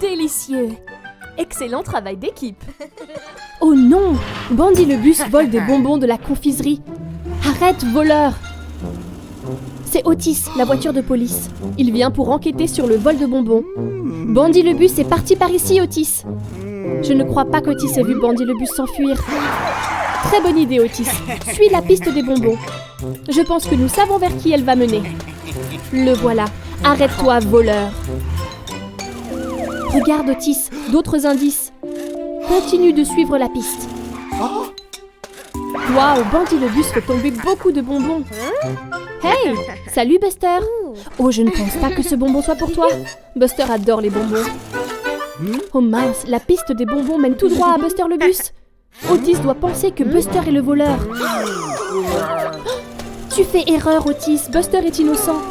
Délicieux! Excellent travail d'équipe! Oh non! Bandy le bus vole des bonbons de la confiserie. Arrête, voleur! C'est Otis, la voiture de police. Il vient pour enquêter sur le vol de bonbons. Bandy le bus est parti par ici, Otis. Je ne crois pas qu'Otis ait vu Bandy le bus s'enfuir. Très bonne idée, Otis. Suis la piste des bonbons. Je pense que nous savons vers qui elle va mener. Le voilà. Arrête-toi, voleur. Regarde, Otis, d'autres indices. Continue de suivre la piste. Waouh, Bandy le bus fait tomber beaucoup de bonbons. Hey, salut Buster. Oh, je ne pense pas que ce bonbon soit pour toi. Buster adore les bonbons. Oh mince, la piste des bonbons mène tout droit à Buster le bus. Otis doit penser que Buster est le voleur. Tu fais erreur, Otis. Buster est innocent.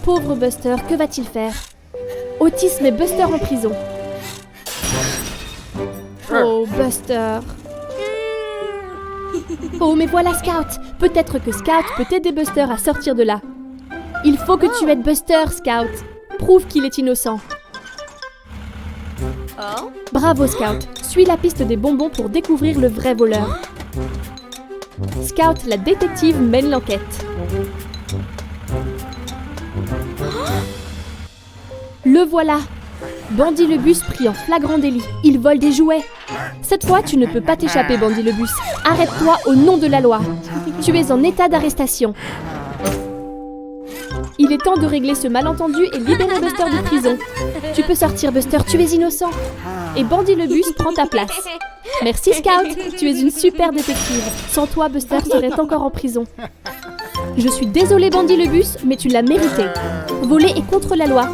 Pauvre Buster, que va-t-il faire? Otis met Buster en prison. Oh, Buster. Oh, mais voilà Scout. Peut-être que Scout peut aider Buster à sortir de là. Il faut que tu aides Buster, Scout. Prouve qu'il est innocent. Bravo, Scout. Suis la piste des bonbons pour découvrir le vrai voleur. Scout, la détective, mène l'enquête. Le voilà! Bandy le bus pris en flagrant délit. Il vole des jouets. Cette fois, tu ne peux pas t'échapper, Bandy le bus. Arrête-toi au nom de la loi. Tu es en état d'arrestation. Il est temps de régler ce malentendu et libérer Buster de prison. Tu peux sortir, Buster, tu es innocent. Et Bandy le bus prend ta place. Merci, Scout. Tu es une super détective. Sans toi, Buster serait encore en prison. Je suis désolée, Bandy le bus, mais tu l'as mérité. Voler est contre la loi.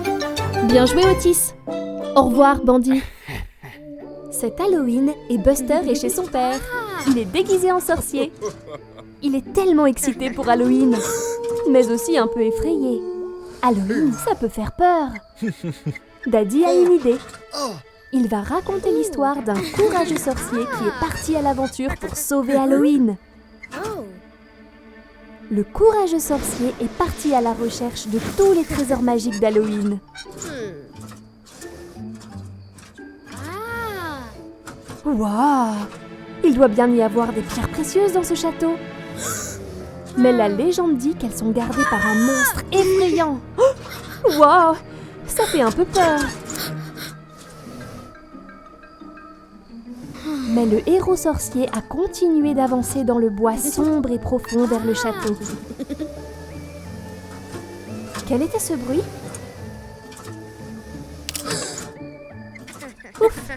Bien joué, Otis. Au revoir, Bandy. C'est Halloween et Buster est chez son père. Il est déguisé en sorcier. Il est tellement excité pour Halloween, mais aussi un peu effrayé. Halloween, ça peut faire peur. Daddy a une idée. Il va raconter l'histoire d'un courageux sorcier qui est parti à l'aventure pour sauver Halloween. Le courageux sorcier est parti à la recherche de tous les trésors magiques d'Halloween. Waouh! Il doit bien y avoir des pierres précieuses dans ce château. Mais la légende dit qu'elles sont gardées par un monstre effrayant. Waouh! Ça fait un peu peur. Mais le héros sorcier a continué d'avancer dans le bois sombre et profond vers le château. Quel était ce bruit? Ouf!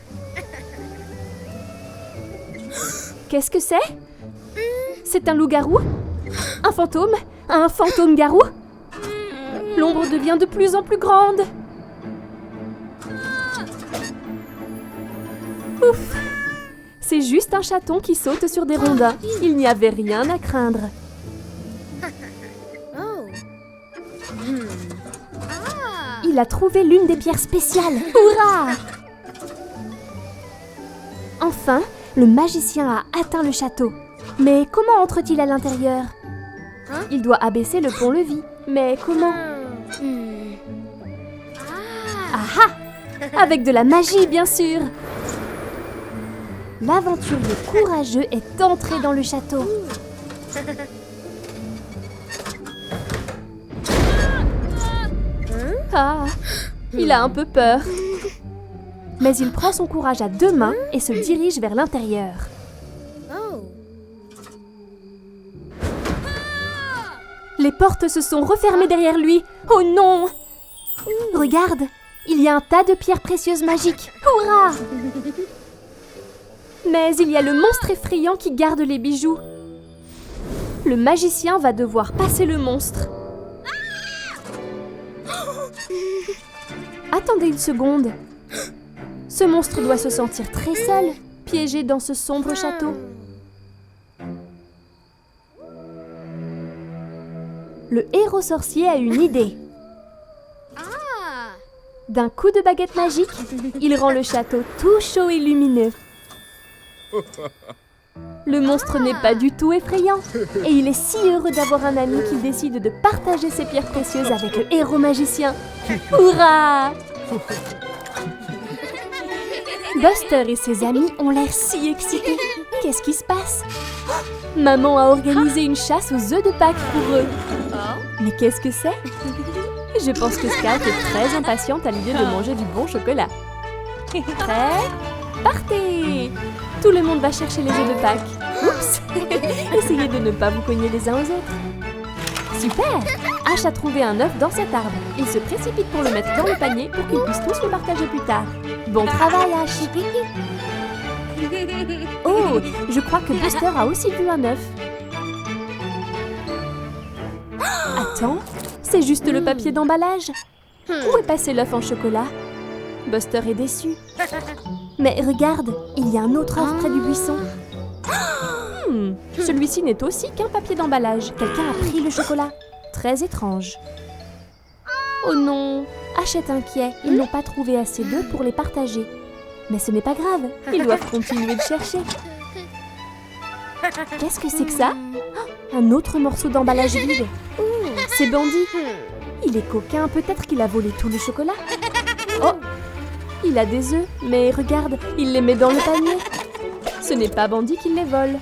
Qu'est-ce que c'est? C'est un loup-garou? Un fantôme? Un fantôme-garou? L'ombre devient de plus en plus grande. Ouf! C'est juste un chaton qui saute sur des rondins. Il n'y avait rien à craindre. Il a trouvé l'une des pierres spéciales. Hurrah! Enfin, le magicien a atteint le château. Mais comment entre-t-il à l'intérieur? Il doit abaisser le pont-levis. Mais comment? Ah ah! Avec de la magie, bien sûr! L'aventurier courageux est entré dans le château. Ah, il a un peu peur. Mais il prend son courage à deux mains et se dirige vers l'intérieur. Les portes se sont refermées derrière lui. Oh non! Regarde, il y a un tas de pierres précieuses magiques. Hurrah! Mais il y a le monstre effrayant qui garde les bijoux. Le magicien va devoir passer le monstre. Attendez une seconde. Ce monstre doit se sentir très seul, piégé dans ce sombre château. Le héros sorcier a une idée. D'un coup de baguette magique, il rend le château tout chaud et lumineux. Le monstre n'est pas du tout effrayant et il est si heureux d'avoir un ami qu'il décide de partager ses pierres précieuses avec le héros magicien. Hurrah! Buster et ses amis ont l'air si excités. Qu'est-ce qui se passe? Maman a organisé une chasse aux œufs de Pâques pour eux. Mais qu'est-ce que c'est? Je pense que Scout est très impatiente à l'idée de manger du bon chocolat. Prêt? Partez! Tout le monde va chercher les œufs de Pâques. Oups! Essayez de ne pas vous cogner les uns aux autres. Super! Ash a trouvé un œuf dans cet arbre. Il se précipite pour le mettre dans le panier pour qu'ils puissent tous le partager plus tard. Bon travail, Ash! Oh! Je crois que Buster a aussi vu un œuf. Attends, c'est juste le papier d'emballage. Où est passé l'œuf en chocolat? Buster est déçu. Mais regarde, il y a un autre œuf près du buisson. Celui-ci n'est aussi qu'un papier d'emballage. Quelqu'un a pris le chocolat. Très étrange. Oh non, Ash est inquiet. Ils n'ont pas trouvé assez d'œufs pour les partager. Mais ce n'est pas grave, ils doivent continuer de chercher. Qu'est-ce que c'est que ça? Un autre morceau d'emballage vide. C'est Bandy. Il est coquin, peut-être qu'il a volé tout le chocolat. Oh! Il a des œufs, mais regarde, il les met dans le panier. Ce n'est pas Bandy qui les vole.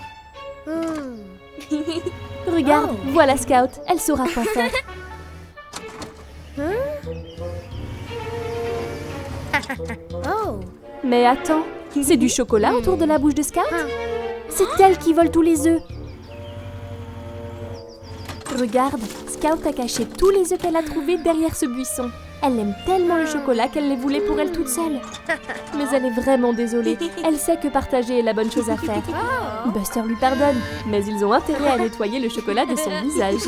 Regarde, voilà Scout, elle saura quoi faire. Mais attends, c'est du chocolat autour de la bouche de Scout? C'est elle qui vole tous les œufs. Regarde, Scout a caché tous les œufs qu'elle a trouvés derrière ce buisson. Elle aime tellement le chocolat qu'elle les voulait pour elle toute seule. Mais elle est vraiment désolée. Elle sait que partager est la bonne chose à faire. Buster lui pardonne, mais ils ont intérêt à nettoyer le chocolat de son visage.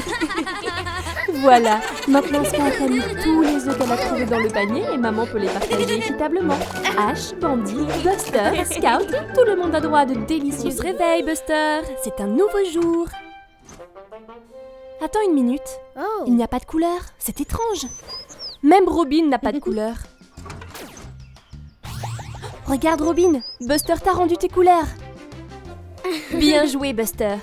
Voilà, maintenant Scout a mis tous les œufs qu'elle a trouvés dans le panier et maman peut les partager équitablement. Ash, Bandy, Buster, Scout, tout le monde a droit à de délicieux réveils, Buster. C'est un nouveau jour. Attends une minute. Il n'y a pas de couleur. C'est étrange. Même Robin n'a pas de couleur. Regarde Robin, Buster t'a rendu tes couleurs. Bien joué Buster.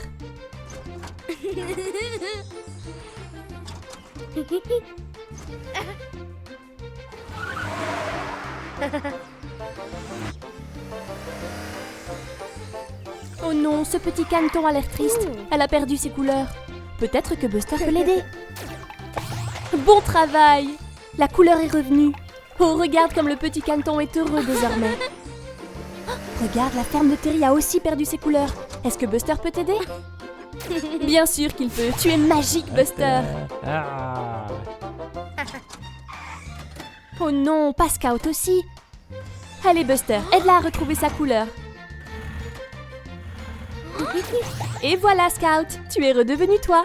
Oh non, ce petit caneton a l'air triste. Elle a perdu ses couleurs. Peut-être que Buster peut l'aider. Bon travail! La couleur est revenue. Oh, regarde comme le petit caneton est heureux désormais. Regarde, la ferme de Terry a aussi perdu ses couleurs. Est-ce que Buster peut t'aider? Bien sûr qu'il peut. Tu es magique, Buster. Oh non, pas Scout aussi. Allez, Buster, aide-la à retrouver sa couleur. Et voilà, Scout, tu es redevenu toi.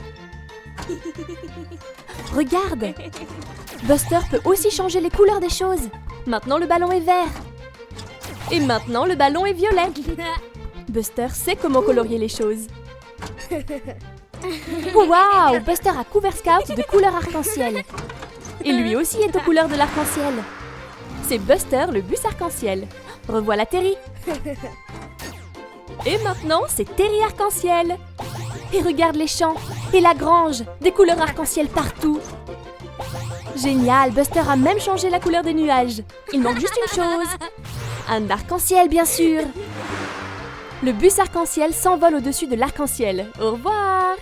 Regarde, Buster peut aussi changer les couleurs des choses. Maintenant, le ballon est vert. Et maintenant, le ballon est violet. Buster sait comment colorier les choses. Waouh, Buster a couvert Scout de couleur arc-en-ciel. Et lui aussi est aux couleurs de l'arc-en-ciel. C'est Buster, le bus arc-en-ciel. Revoilà Terry. Et maintenant, c'est Terry arc-en-ciel. Et regarde les champs et la grange, des couleurs arc-en-ciel partout. Génial, Buster a même changé la couleur des nuages. Il manque juste une chose. Un arc-en-ciel, bien sûr. Le bus arc-en-ciel s'envole au-dessus de l'arc-en-ciel. Au revoir.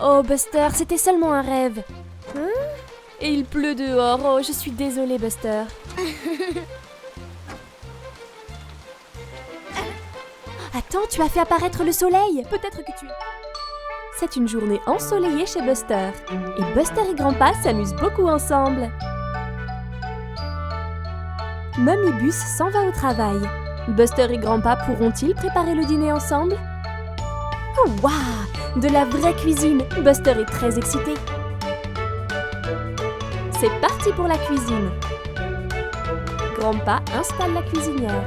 Oh, Buster, c'était seulement un rêve. Et il pleut dehors. Oh, je suis désolée, Buster. Attends, tu as fait apparaître le soleil. Peut-être que tu... C'est une journée ensoleillée chez Buster. Et Buster et Grandpa s'amusent beaucoup ensemble. Mummy Bus s'en va au travail. Buster et Grandpa pourront-ils préparer le dîner ensemble? Oh, waouh! De la vraie cuisine! Buster est très excité. C'est parti pour la cuisine. Grandpa installe la cuisinière.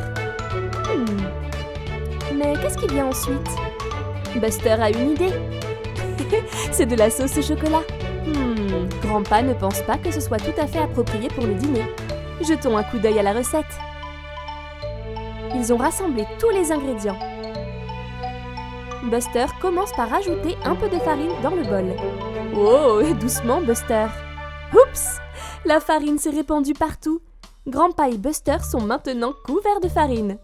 Mais qu'est-ce qui vient ensuite? Buster a une idée. C'est de la sauce au chocolat. Grandpa ne pense pas que ce soit tout à fait approprié pour le dîner. Jetons un coup d'œil à la recette. Ils ont rassemblé tous les ingrédients. Buster commence par ajouter un peu de farine dans le bol. Oh, doucement Buster. Oups! La farine s'est répandue partout. Grandpa et Buster sont maintenant couverts de farine.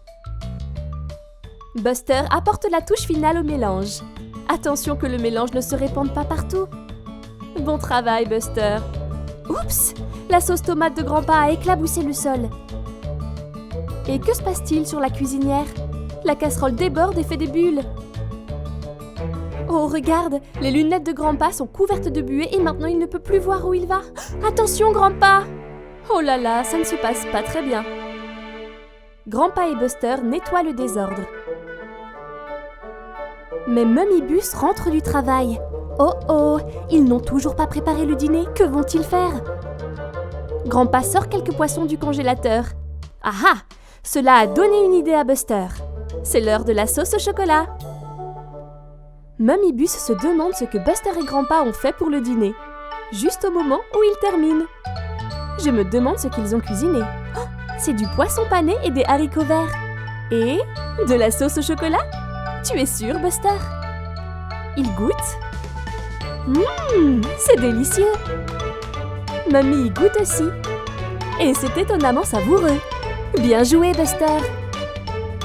Buster apporte la touche finale au mélange. Attention que le mélange ne se répande pas partout. Bon travail, Buster. Oups! La sauce tomate de Grandpa a éclaboussé le sol. Et que se passe-t-il sur la cuisinière? La casserole déborde et fait des bulles. Oh, regarde! Les lunettes de Grandpa sont couvertes de buée et maintenant il ne peut plus voir où il va. Attention, Grandpa! Oh là là, ça ne se passe pas très bien. Grandpa et Buster nettoient le désordre. Mais Mummy Bus rentre du travail. Oh oh, ils n'ont toujours pas préparé le dîner, que vont-ils faire? Grandpa sort quelques poissons du congélateur. Ah ah, cela a donné une idée à Buster. C'est l'heure de la sauce au chocolat. Mummy Bus se demande ce que Buster et Grandpa ont fait pour le dîner, juste au moment où ils terminent. Je me demande ce qu'ils ont cuisiné. Oh, c'est du poisson pané et des haricots verts. Et de la sauce au chocolat? Tu es sûr, Buster? Il goûte. C'est délicieux. Mummy y goûte aussi. Et c'est étonnamment savoureux. Bien joué, Buster.